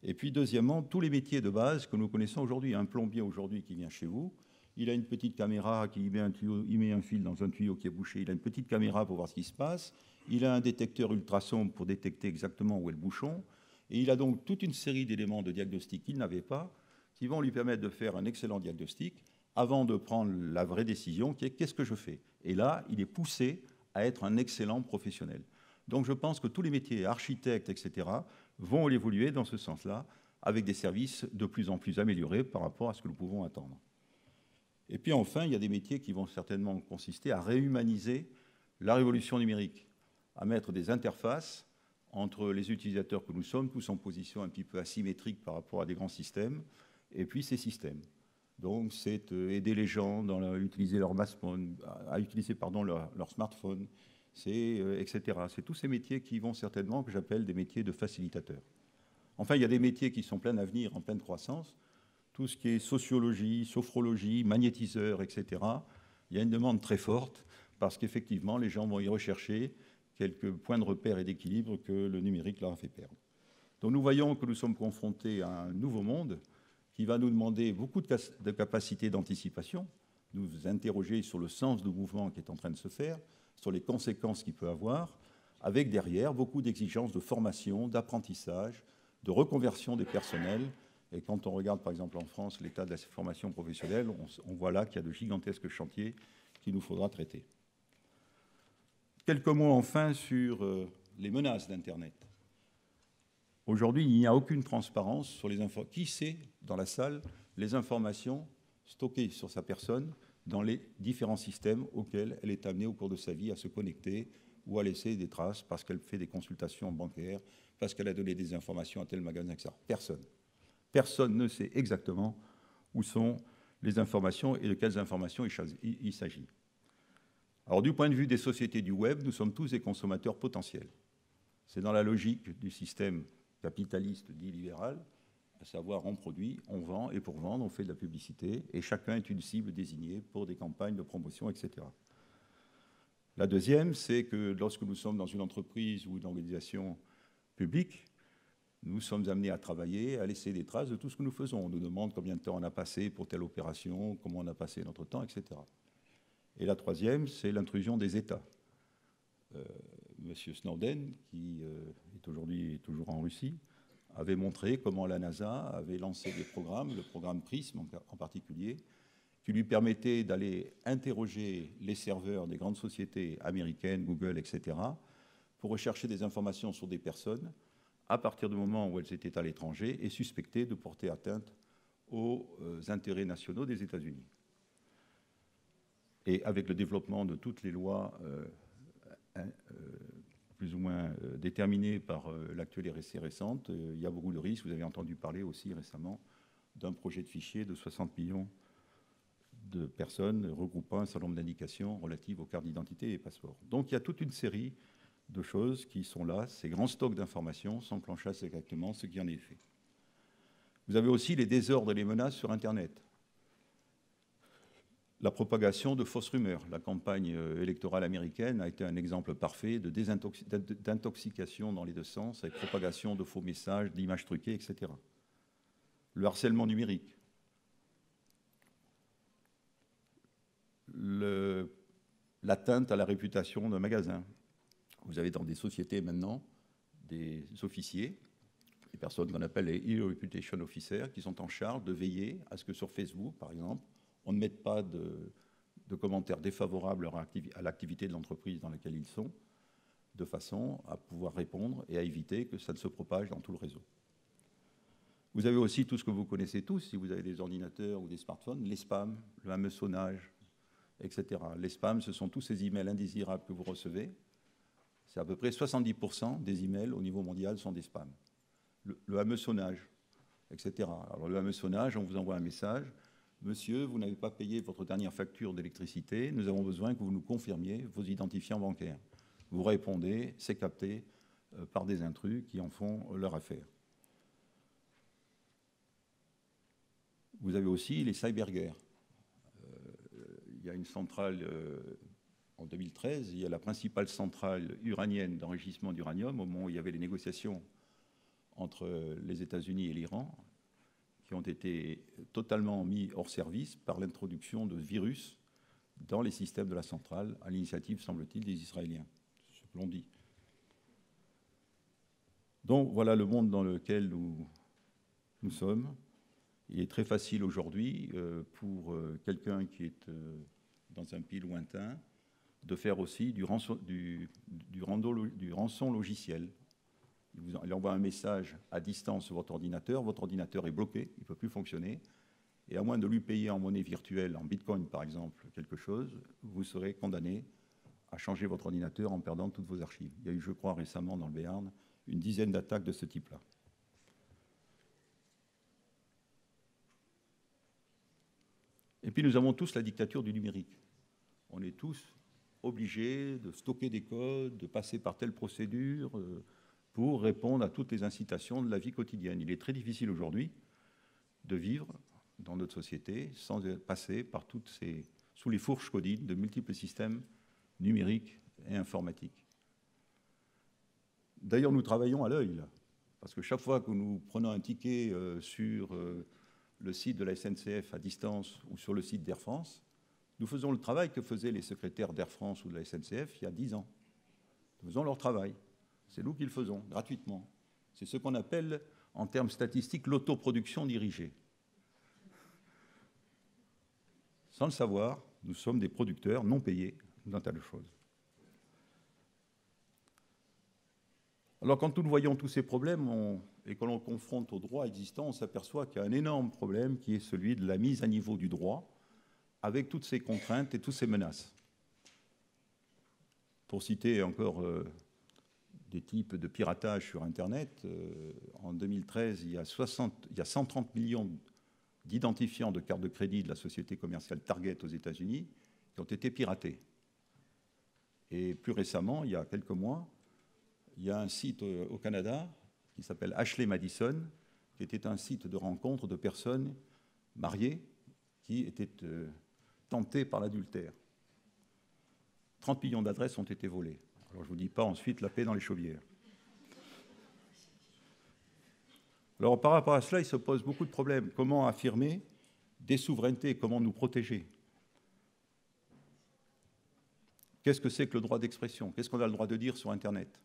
Et puis deuxièmement, tous les métiers de base que nous connaissons aujourd'hui. Un plombier aujourd'hui qui vient chez vous, il a une petite caméra qui met un tuyau, il met un fil dans un tuyau qui est bouché, il a une petite caméra pour voir ce qui se passe, il a un détecteur ultrason pour détecter exactement où est le bouchon, et il a donc toute une série d'éléments de diagnostic qu'il n'avait pas, qui vont lui permettre de faire un excellent diagnostic avant de prendre la vraie décision qui est qu'est-ce que je fais ? Et là, il est poussé à être un excellent professionnel. Donc je pense que tous les métiers, architectes, etc., vont évoluer dans ce sens-là, avec des services de plus en plus améliorés par rapport à ce que nous pouvons attendre. Et puis enfin, il y a des métiers qui vont certainement consister à réhumaniser la révolution numérique, à mettre des interfaces entre les utilisateurs que nous sommes, tous en position un petit peu asymétrique par rapport à des grands systèmes, et puis ces systèmes. Donc c'est aider les gens à utiliser leur smartphone, leur smartphone, etc. C'est tous ces métiers qui vont certainement, que j'appelle des métiers de facilitateurs. Enfin, il y a des métiers qui sont pleins d'avenir, en pleine croissance. Tout ce qui est sociologie, sophrologie, magnétiseur, etc. Il y a une demande très forte parce qu'effectivement, les gens vont y rechercher quelques points de repère et d'équilibre que le numérique leur a fait perdre. Donc nous voyons que nous sommes confrontés à un nouveau monde qui va nous demander beaucoup de capacités d'anticipation, nous interroger sur le sens du mouvement qui est en train de se faire, sur les conséquences qu'il peut avoir, avec derrière beaucoup d'exigences de formation, d'apprentissage, de reconversion des personnels. Et quand on regarde par exemple en France l'état de la formation professionnelle, on voit là qu'il y a de gigantesques chantiers qu'il nous faudra traiter. Quelques mots enfin sur les menaces d'Internet. Aujourd'hui, il n'y a aucune transparence sur les informations. Qui sait, dans la salle, les informations stockées sur sa personne dans les différents systèmes auxquels elle est amenée au cours de sa vie à se connecter ou à laisser des traces parce qu'elle fait des consultations bancaires, parce qu'elle a donné des informations à tel magasin, etc. Personne. Personne ne sait exactement où sont les informations et de quelles informations il s'agit. Alors, du point de vue des sociétés du web, nous sommes tous des consommateurs potentiels. C'est dans la logique du système capitaliste dit libéral, à savoir on produit, on vend, et pour vendre, on fait de la publicité, et chacun est une cible désignée pour des campagnes de promotion, etc. La deuxième, c'est que lorsque nous sommes dans une entreprise ou une organisation publique, nous sommes amenés à travailler, à laisser des traces de tout ce que nous faisons. On nous demande combien de temps on a passé pour telle opération, comment on a passé notre temps, etc. Et la troisième, c'est l'intrusion des États. Monsieur Snowden, qui est aujourd'hui toujours en Russie, avait montré comment la NASA avait lancé des programmes, le programme PRISM en particulier, qui lui permettait d'aller interroger les serveurs des grandes sociétés américaines, Google, etc., pour rechercher des informations sur des personnes à partir du moment où elles étaient à l'étranger et suspectées de porter atteinte aux intérêts nationaux des États-Unis. Et avec le développement de toutes les lois plus ou moins déterminées par l'actuelle RSC récente, il y a beaucoup de risques. Vous avez entendu parler aussi récemment d'un projet de fichier de 60 millions de personnes regroupant un certain nombre d'indications relatives aux cartes d'identité et passeports. Donc il y a toute une série de choses qui sont là, ces grands stocks d'informations s'enclenchassent exactement ce qui en est fait. Vous avez aussi les désordres et les menaces sur Internet. La propagation de fausses rumeurs. La campagne électorale américaine a été un exemple parfait d'intoxication dans les deux sens, avec propagation de faux messages, d'images truquées, etc. Le harcèlement numérique. L'atteinte à la réputation d'un magasin. Vous avez dans des sociétés maintenant des officiers, des personnes qu'on appelle les e-reputation officers, qui sont en charge de veiller à ce que sur Facebook, par exemple, on ne mette pas de commentaires défavorables à l'activité de l'entreprise dans laquelle ils sont, de façon à pouvoir répondre et à éviter que ça ne se propage dans tout le réseau. Vous avez aussi tout ce que vous connaissez tous, si vous avez des ordinateurs ou des smartphones, les spams, le hameçonnage, etc. Les spams, ce sont tous ces emails indésirables que vous recevez. C'est à peu près 70% des emails au niveau mondial sont des spams. Le hameçonnage, etc. Alors le hameçonnage, on vous envoie un message. Monsieur, vous n'avez pas payé votre dernière facture d'électricité. Nous avons besoin que vous nous confirmiez vos identifiants bancaires. Vous répondez, c'est capté par des intrus qui en font leur affaire. Vous avez aussi les cyberguerres. Il y a une centrale, en 2013, il y a la principale centrale uranienne d'enrichissement d'uranium, au moment où il y avait les négociations entre les États-Unis et l'Iran, qui ont été totalement mis hors service par l'introduction de virus dans les systèmes de la centrale, à l'initiative, semble-t-il, des Israéliens. C'est ce que l'on dit. Donc voilà le monde dans lequel nous sommes. Il est très facile aujourd'hui pour quelqu'un qui est dans un pays lointain de faire aussi du rançon logiciel. Il envoie un message à distance sur votre ordinateur est bloqué, il ne peut plus fonctionner, et à moins de lui payer en monnaie virtuelle, en bitcoin par exemple, quelque chose, vous serez condamné à changer votre ordinateur en perdant toutes vos archives. Il y a eu, je crois, récemment dans le Béarn, une dizaine d'attaques de ce type-là. Et puis nous avons tous la dictature du numérique. On est tous obligés de stocker des codes, de passer par telle procédure pour répondre à toutes les incitations de la vie quotidienne. Il est très difficile aujourd'hui de vivre dans notre société sans passer par sous les fourches codines de multiples systèmes numériques et informatiques. D'ailleurs, nous travaillons à l'œil, parce que chaque fois que nous prenons un ticket sur le site de la SNCF à distance ou sur le site d'Air France, nous faisons le travail que faisaient les secrétaires d'Air France ou de la SNCF il y a 10 ans. Nous faisons leur travail. C'est nous qui le faisons, gratuitement. C'est ce qu'on appelle, en termes statistiques, l'autoproduction dirigée. Sans le savoir, nous sommes des producteurs non payés d'un tas de choses. Alors, quand nous voyons tous ces problèmes et que l'on confronte au droit existant, on s'aperçoit qu'il y a un énorme problème qui est celui de la mise à niveau du droit avec toutes ces contraintes et toutes ces menaces. Pour citer encore des types de piratage sur Internet, en 2013, il y a 130 millions d'identifiants de cartes de crédit de la société commerciale Target aux États-Unis qui ont été piratés. Et plus récemment, il y a quelques mois, il y a un site au Canada qui s'appelle Ashley Madison, qui était un site de rencontre de personnes mariées qui étaient tentées par l'adultère. 30 millions d'adresses ont été volées. Alors je ne vous dis pas ensuite la paix dans les chaumières. Alors par rapport à cela, il se pose beaucoup de problèmes. Comment affirmer des souverainetés? Comment nous protéger? Qu'est-ce que c'est que le droit d'expression? Qu'est-ce qu'on a le droit de dire sur Internet?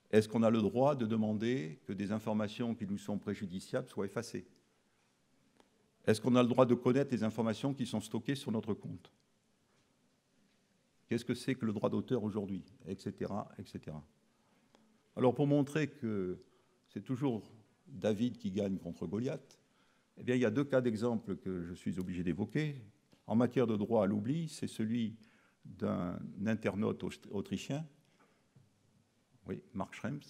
Est-ce qu'on a le droit de demander que des informations qui nous sont préjudiciables soient effacées? Est-ce qu'on a le droit de connaître les informations qui sont stockées sur notre compte? Qu'est-ce que c'est que le droit d'auteur aujourd'hui? Etc., etc. Alors pour montrer que c'est toujours David qui gagne contre Goliath, eh bien, il y a deux cas d'exemple que je suis obligé d'évoquer. En matière de droit à l'oubli, c'est celui d'un internaute autrichien, oui, Mark Schrems,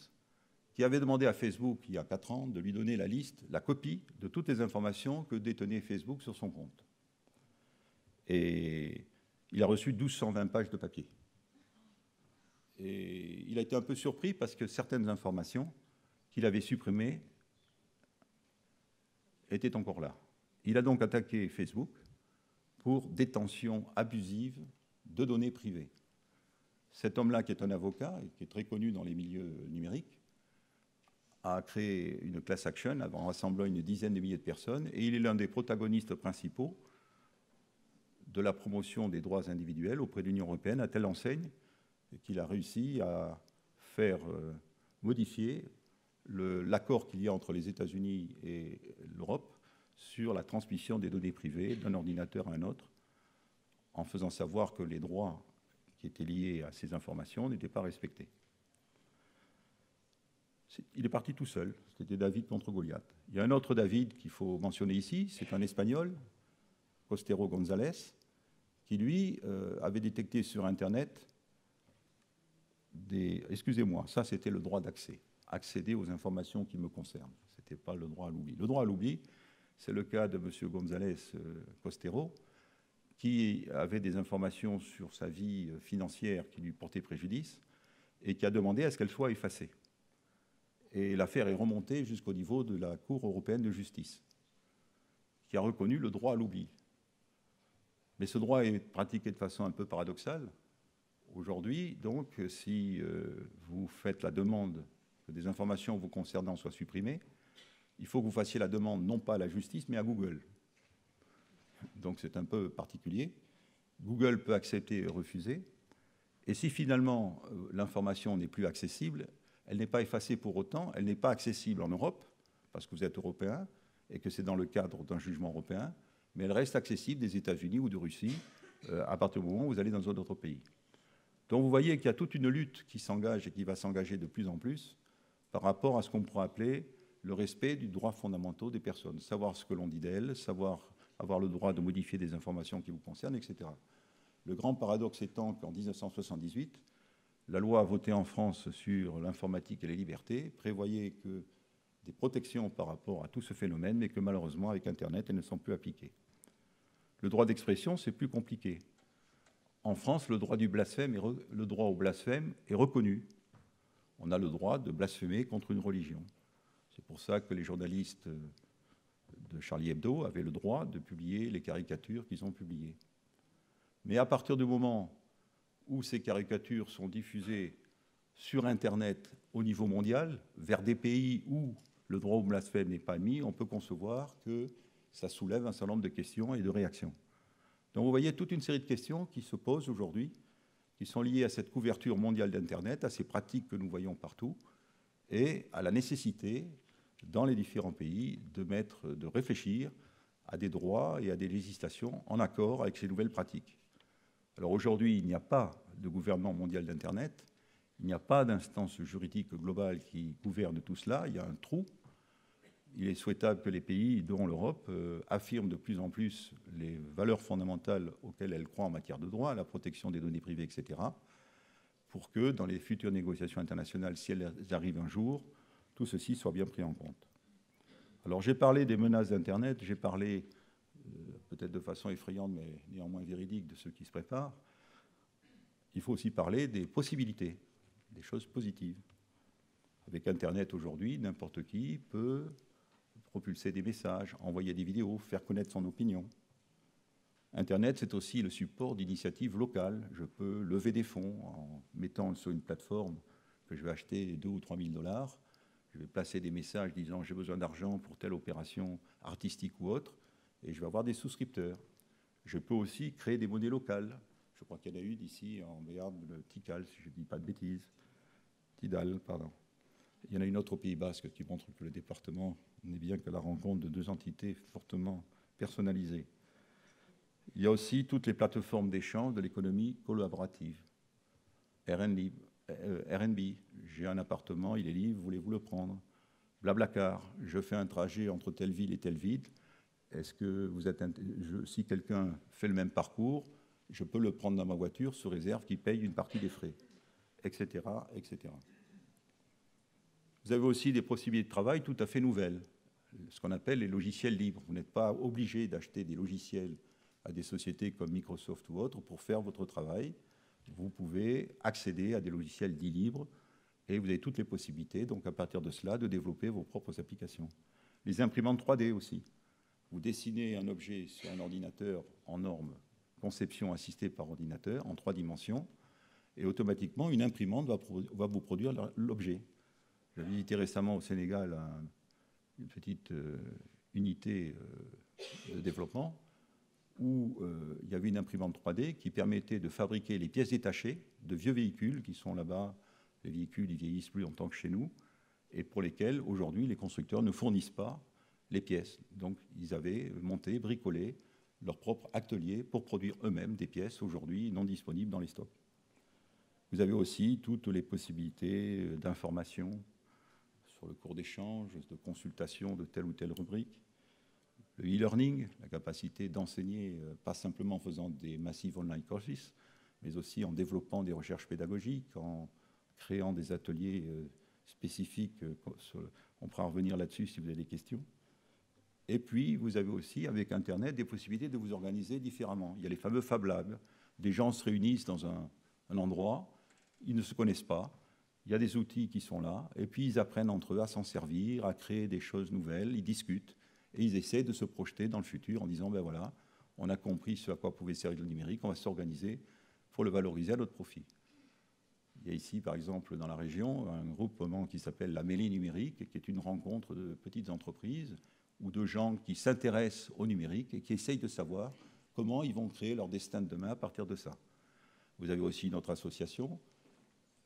qui avait demandé à Facebook il y a 4 ans de lui donner la liste, la copie de toutes les informations que détenait Facebook sur son compte. Et il a reçu 1220 pages de papier. Et il a été un peu surpris parce que certaines informations qu'il avait supprimées étaient encore là. Il a donc attaqué Facebook pour détention abusive de données privées. Cet homme-là, qui est un avocat et qui est très connu dans les milieux numériques, a créé une class action en rassemblant une dizaine de milliers de personnes, et il est l'un des protagonistes principaux de la promotion des droits individuels auprès de l'Union européenne, à telle enseigne qu'il a réussi à faire modifier l'accord qu'il y a entre les États-Unis et l'Europe sur la transmission des données privées d'un ordinateur à un autre, en faisant savoir que les droits qui étaient liés à ces informations n'étaient pas respectés. Il est parti tout seul, c'était David contre Goliath. Il y a un autre David qu'il faut mentionner ici, c'est un Espagnol, Costero González, qui lui avait détecté sur Internet des... Excusez-moi, ça c'était le droit d'accès, accéder aux informations qui me concernent, ce n'était pas le droit à l'oubli. Le droit à l'oubli, c'est le cas de M. González Costero, qui avait des informations sur sa vie financière qui lui portaient préjudice et qui a demandé à ce qu'elles soient effacées. Et l'affaire est remontée jusqu'au niveau de la Cour européenne de justice, qui a reconnu le droit à l'oubli. Mais ce droit est pratiqué de façon un peu paradoxale. Aujourd'hui, donc, si vous faites la demande que des informations vous concernant soient supprimées, il faut que vous fassiez la demande non pas à la justice, mais à Google. Donc c'est un peu particulier. Google peut accepter et refuser. Et si finalement l'information n'est plus accessible, elle n'est pas effacée pour autant, elle n'est pas accessible en Europe, parce que vous êtes européen, et que c'est dans le cadre d'un jugement européen, mais elle reste accessible des États-Unis ou de Russie à partir du moment où vous allez dans un autre pays. Donc vous voyez qu'il y a toute une lutte qui s'engage et qui va s'engager de plus en plus par rapport à ce qu'on pourrait appeler le respect du droit fondamental des personnes, savoir ce que l'on dit d'elles, savoir avoir le droit de modifier des informations qui vous concernent, etc. Le grand paradoxe étant qu'en 1978, la loi votée en France sur l'informatique et les libertés prévoyait que des protections par rapport à tout ce phénomène, mais que malheureusement, avec Internet, elles ne sont plus appliquées. Le droit d'expression, c'est plus compliqué. En France, le droit au blasphème est reconnu. On a le droit de blasphémer contre une religion. C'est pour ça que les journalistes de Charlie Hebdo avaient le droit de publier les caricatures qu'ils ont publiées. Mais à partir du moment où ces caricatures sont diffusées sur Internet au niveau mondial, vers des pays où le droit au blasphème n'est pas mis, on peut concevoir que ça soulève un certain nombre de questions et de réactions. Donc vous voyez toute une série de questions qui se posent aujourd'hui, qui sont liées à cette couverture mondiale d'Internet, à ces pratiques que nous voyons partout, et à la nécessité, dans les différents pays, de réfléchir à des droits et à des législations en accord avec ces nouvelles pratiques. Alors aujourd'hui, il n'y a pas de gouvernement mondial d'Internet, il n'y a pas d'instance juridique globale qui gouverne tout cela, il y a un trou. Il est souhaitable que les pays, dont l'Europe, affirment de plus en plus les valeurs fondamentales auxquelles elles croient en matière de droit, la protection des données privées, etc., pour que dans les futures négociations internationales, si elles arrivent un jour, tout ceci soit bien pris en compte. Alors j'ai parlé des menaces d'Internet, j'ai parlé, peut-être de façon effrayante, mais néanmoins véridique, de ce qui se prépare. Il faut aussi parler des possibilités. des choses positives. Avec Internet aujourd'hui, n'importe qui peut propulser des messages, envoyer des vidéos, faire connaître son opinion. Internet, c'est aussi le support d'initiatives locales. Je peux lever des fonds en mettant sur une plateforme que je vais acheter 2 ou 3 000 $. Je vais placer des messages disant j'ai besoin d'argent pour telle opération artistique ou autre, et je vais avoir des souscripteurs. Je peux aussi créer des monnaies locales. Je crois qu'il y en a une ici en Béarn, le Tikal, si je ne dis pas de bêtises. Tidal, pardon. Il y en a une autre au Pays Basque qui montre que le département n'est bien que la rencontre de 2 entités fortement personnalisées. Il y a aussi toutes les plateformes d'échange de l'économie collaborative. Airbnb, j'ai un appartement, il est libre, voulez-vous le prendre? Blablacar, je fais un trajet entre telle ville et telle ville. Est-ce que vous êtes si quelqu'un fait le même parcours, je peux le prendre dans ma voiture sous réserve qu'il paye une partie des frais, etc., etc. Vous avez aussi des possibilités de travail tout à fait nouvelles, ce qu'on appelle les logiciels libres. Vous n'êtes pas obligé d'acheter des logiciels à des sociétés comme Microsoft ou autres pour faire votre travail. Vous pouvez accéder à des logiciels dits libres et vous avez toutes les possibilités, donc à partir de cela, de développer vos propres applications. Les imprimantes 3D aussi. Vous dessinez un objet sur un ordinateur en norme conception assistée par ordinateur en 3 dimensions et automatiquement une imprimante va vous produire l'objet. J'ai visité récemment au Sénégal une petite unité de développement où il y avait une imprimante 3D qui permettait de fabriquer les pièces détachées de vieux véhicules qui sont là-bas. Les véhicules, ils vieillissent plus longtemps que chez nous et pour lesquels, aujourd'hui, les constructeurs ne fournissent pas les pièces. Donc, ils avaient monté, bricolé leur propre atelier pour produire eux-mêmes des pièces aujourd'hui non disponibles dans les stocks. Vous avez aussi toutes les possibilités d'information sur le cours d'échange, de consultation de telle ou telle rubrique. Le e-learning, la capacité d'enseigner, pas simplement en faisant des massive online courses, mais aussi en développant des recherches pédagogiques, en créant des ateliers spécifiques. On pourra revenir là-dessus si vous avez des questions. Et puis, vous avez aussi, avec Internet, des possibilités de vous organiser différemment. Il y a les fameux Fab Labs. Des gens se réunissent dans un endroit, ils ne se connaissent pas, il y a des outils qui sont là, et puis ils apprennent entre eux à s'en servir, à créer des choses nouvelles, ils discutent, et ils essaient de se projeter dans le futur en disant, ben voilà, on a compris ce à quoi pouvait servir le numérique, on va s'organiser pour le valoriser à notre profit. Il y a ici, par exemple, dans la région, un groupement qui s'appelle la Mêlée numérique, qui est une rencontre de petites entreprises ou de gens qui s'intéressent au numérique et qui essayent de savoir comment ils vont créer leur destin de demain à partir de ça. Vous avez aussi notre association,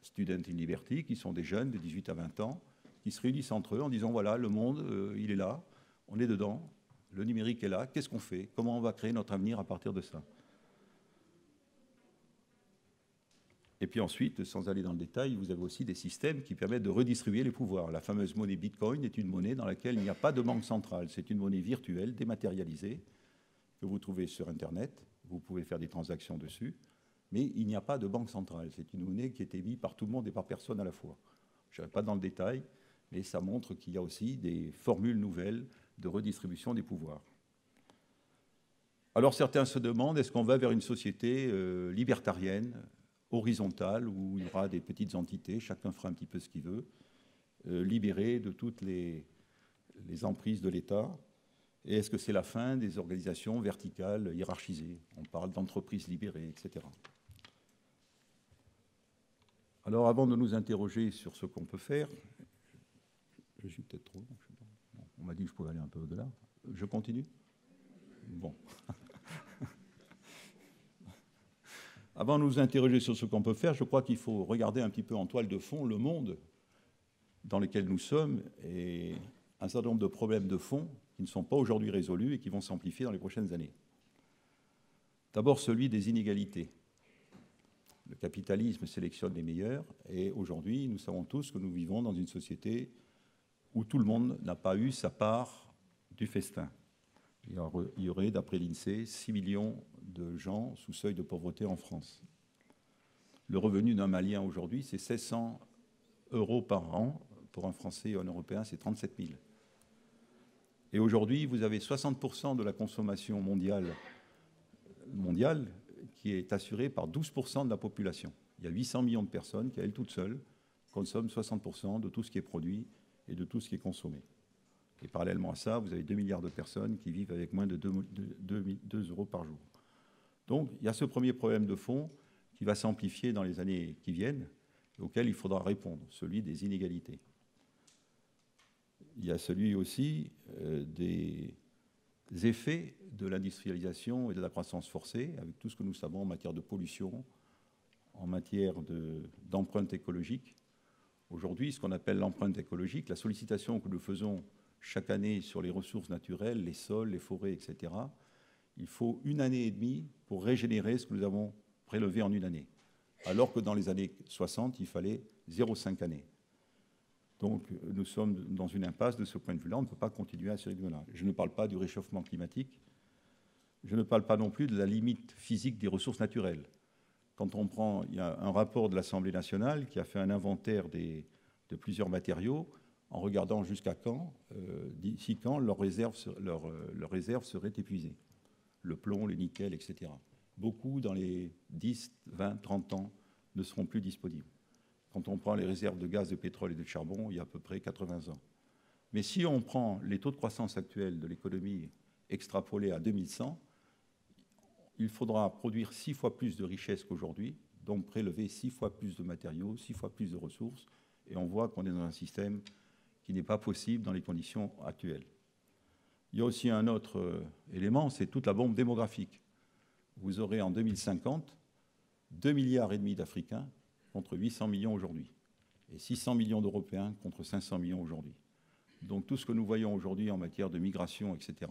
Student in Liberty, qui sont des jeunes de 18 à 20 ans, qui se réunissent entre eux en disant, voilà, le monde, il est là, on est dedans, le numérique est là, qu'est-ce qu'on fait? Comment on va créer notre avenir à partir de ça? Et puis ensuite, sans aller dans le détail, vous avez aussi des systèmes qui permettent de redistribuer les pouvoirs. La fameuse monnaie Bitcoin est une monnaie dans laquelle il n'y a pas de banque centrale. C'est une monnaie virtuelle, dématérialisée, que vous trouvez sur Internet. Vous pouvez faire des transactions dessus. Mais il n'y a pas de banque centrale. C'est une monnaie qui est émise par tout le monde et par personne à la fois. Je ne vais pas dans le détail, mais ça montre qu'il y a aussi des formules nouvelles de redistribution des pouvoirs. Alors certains se demandent, est-ce qu'on va vers une société libertarienne, horizontale, où il y aura des petites entités, chacun fera un petit peu ce qu'il veut, libérées de toutes les emprises de l'État? Et est-ce que c'est la fin des organisations verticales hiérarchisées? On parle d'entreprises libérées, etc. Alors, avant de nous interroger sur ce qu'on peut faire, je suis peut-être trop long, on m'a dit que je pouvais aller un peu au-delà. Je continue? Bon. Avant de nous interroger sur ce qu'on peut faire, je crois qu'il faut regarder un petit peu en toile de fond le monde dans lequel nous sommes et un certain nombre de problèmes de fond qui ne sont pas aujourd'hui résolus et qui vont s'amplifier dans les prochaines années. D'abord, celui des inégalités. Le capitalisme sélectionne les meilleurs et aujourd'hui, nous savons tous que nous vivons dans une société où tout le monde n'a pas eu sa part du festin. Il y aurait, d'après l'INSEE, 6 millions de gens sous seuil de pauvreté en France. Le revenu d'un Malien aujourd'hui, c'est 1600 € par an. Pour un Français et un Européen, c'est 37 000. Et aujourd'hui, vous avez 60% de la consommation mondiale qui est assurée par 12% de la population. Il y a 800 millions de personnes qui, à elles toutes seules, consomment 60% de tout ce qui est produit et de tout ce qui est consommé. Et parallèlement à ça, vous avez 2 milliards de personnes qui vivent avec moins de 2 euros par jour. Donc, il y a ce premier problème de fond qui va s'amplifier dans les années qui viennent, et auquel il faudra répondre, celui des inégalités. Il y a celui aussi des effets de l'industrialisation et de la croissance forcée, avec tout ce que nous savons en matière de pollution, en matière d'empreinte écologique. Aujourd'hui, ce qu'on appelle l'empreinte écologique, la sollicitation que nous faisons chaque année sur les ressources naturelles, les sols, les forêts, etc., il faut 1 année et demie pour régénérer ce que nous avons prélevé en 1 année. Alors que dans les années 60, il fallait 0,5 années. Donc nous sommes dans une impasse de ce point de vue-là. On ne peut pas continuer à ce rythme-là. Je ne parle pas du réchauffement climatique. Je ne parle pas non plus de la limite physique des ressources naturelles. Quand on prend, il y a un rapport de l'Assemblée nationale qui a fait un inventaire de plusieurs matériaux en regardant jusqu'à quand, d'ici quand leurs réserves seraient épuisées. Le plomb, le nickel, etc. Beaucoup, dans les 10, 20, 30 ans, ne seront plus disponibles. Quand on prend les réserves de gaz, de pétrole et de charbon, il y a à peu près 80 ans. Mais si on prend les taux de croissance actuels de l'économie extrapolés à 2100, il faudra produire 6 fois plus de richesses qu'aujourd'hui, donc prélever 6 fois plus de matériaux, 6 fois plus de ressources, et on voit qu'on est dans un système qui n'est pas possible dans les conditions actuelles. Il y a aussi un autre élément, c'est toute la bombe démographique. Vous aurez en 2050 2,5 milliards d'Africains contre 800 millions aujourd'hui, et 600 millions d'Européens contre 500 millions aujourd'hui. Donc tout ce que nous voyons aujourd'hui en matière de migration, etc.,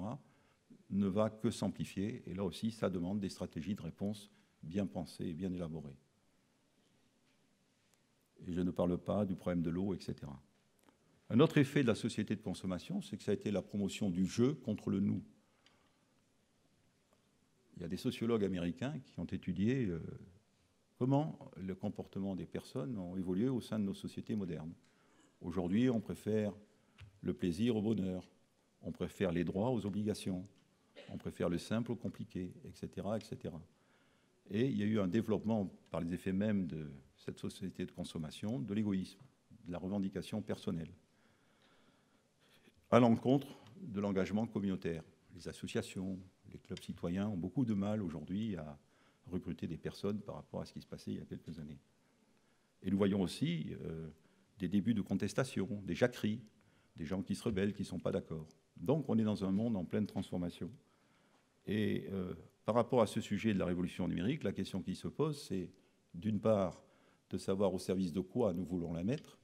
ne va que s'amplifier, et là aussi, ça demande des stratégies de réponse bien pensées et bien élaborées. Et je ne parle pas du problème de l'eau, etc. Un autre effet de la société de consommation, c'est que ça a été la promotion du je contre le nous. Il y a des sociologues américains qui ont étudié comment le comportement des personnes ont évolué au sein de nos sociétés modernes. Aujourd'hui, on préfère le plaisir au bonheur, on préfère les droits aux obligations, on préfère le simple au compliqué, etc., etc. Et il y a eu un développement, par les effets mêmes de cette société de consommation, de l'égoïsme, de la revendication personnelle, à l'encontre de l'engagement communautaire. Les associations, les clubs citoyens ont beaucoup de mal aujourd'hui à recruter des personnes par rapport à ce qui se passait il y a quelques années. Et nous voyons aussi des débuts de contestation, des jacqueries, des gens qui se rebellent, qui ne sont pas d'accord. Donc on est dans un monde en pleine transformation. Et par rapport à ce sujet de la révolution numérique, la question qui se pose, c'est d'une part de savoir au service de quoi nous voulons la mettre,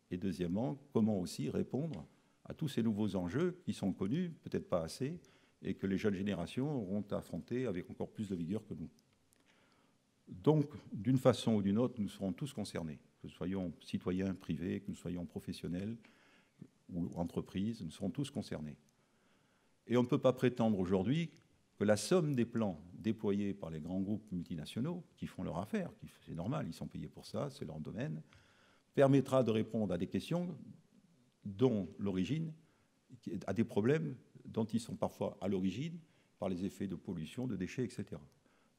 et deuxièmement, comment aussi répondre à tous ces nouveaux enjeux qui sont connus, peut-être pas assez, et que les jeunes générations auront à affronter avec encore plus de vigueur que nous. Donc, d'une façon ou d'une autre, nous serons tous concernés, que nous soyons citoyens privés, que nous soyons professionnels ou entreprises, nous serons tous concernés. Et on ne peut pas prétendre aujourd'hui que la somme des plans déployés par les grands groupes multinationaux, qui font leur affaire, c'est normal, ils sont payés pour ça, c'est leur domaine, permettra de répondre à des questions dont l'origine, à des problèmes dont ils sont parfois à l'origine par les effets de pollution, de déchets, etc.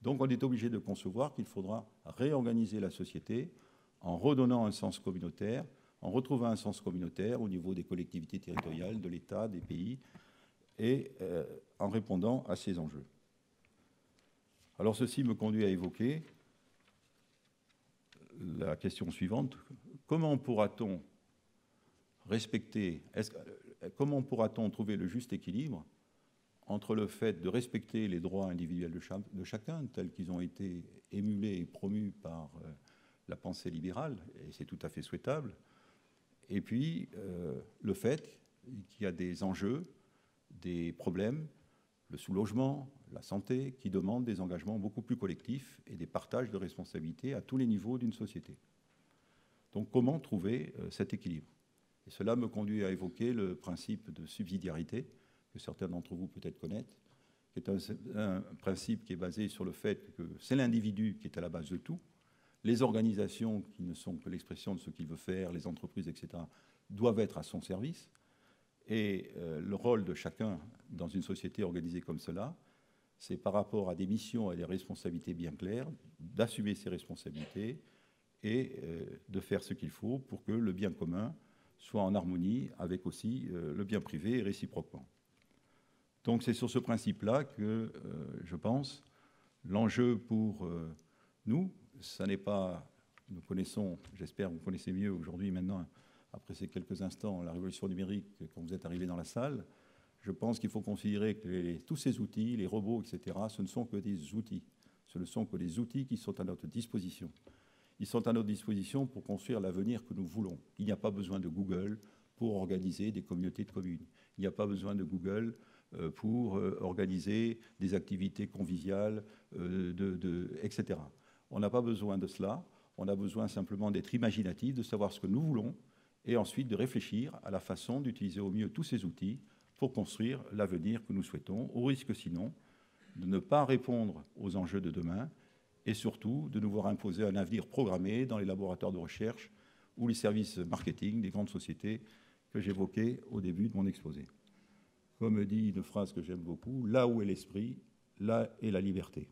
Donc on est obligé de concevoir qu'il faudra réorganiser la société en redonnant un sens communautaire, en retrouvant un sens communautaire au niveau des collectivités territoriales, de l'État, des pays, et en répondant à ces enjeux. Alors ceci me conduit à évoquer la question suivante. Comment pourra-t-on comment pourra-t-on trouver le juste équilibre entre le fait de respecter les droits individuels de chacun, tels qu'ils ont été émulés et promus par la pensée libérale, et c'est tout à fait souhaitable, et puis le fait qu'il y a des enjeux, des problèmes, le sous-logement, la santé, qui demandent des engagements beaucoup plus collectifs et des partages de responsabilités à tous les niveaux d'une société. Donc comment trouver cet équilibre? Et cela me conduit à évoquer le principe de subsidiarité, que certains d'entre vous peut-être connaissent, qui est un principe qui est basé sur le fait que c'est l'individu qui est à la base de tout. Les organisations qui ne sont que l'expression de ce qu'il veut faire, les entreprises, etc., doivent être à son service. Et le rôle de chacun dans une société organisée comme cela, c'est par rapport à des missions et des responsabilités bien claires, d'assumer ses responsabilités et de faire ce qu'il faut pour que le bien commun soit en harmonie avec aussi le bien privé et réciproquement. Donc c'est sur ce principe-là que, je pense, l'enjeu pour nous, ça n'est pas, nous connaissons, j'espère vous connaissez mieux aujourd'hui maintenant, après ces quelques instants, la révolution numérique, quand vous êtes arrivé dans la salle, je pense qu'il faut considérer que tous ces outils, les robots, etc., ce ne sont que des outils. Ce ne sont que des outils qui sont à notre disposition. Ils sont à notre disposition pour construire l'avenir que nous voulons. Il n'y a pas besoin de Google pour organiser des communautés de communes. Il n'y a pas besoin de Google pour organiser des activités conviviales, etc. On n'a pas besoin de cela. On a besoin simplement d'être imaginatif, de savoir ce que nous voulons, et ensuite de réfléchir à la façon d'utiliser au mieux tous ces outils pour construire l'avenir que nous souhaitons, au risque sinon de ne pas répondre aux enjeux de demain et surtout de nous voir imposer un avenir programmé dans les laboratoires de recherche ou les services marketing des grandes sociétés que j'évoquais au début de mon exposé. Comme dit une phrase que j'aime beaucoup, là où est l'esprit, là est la liberté.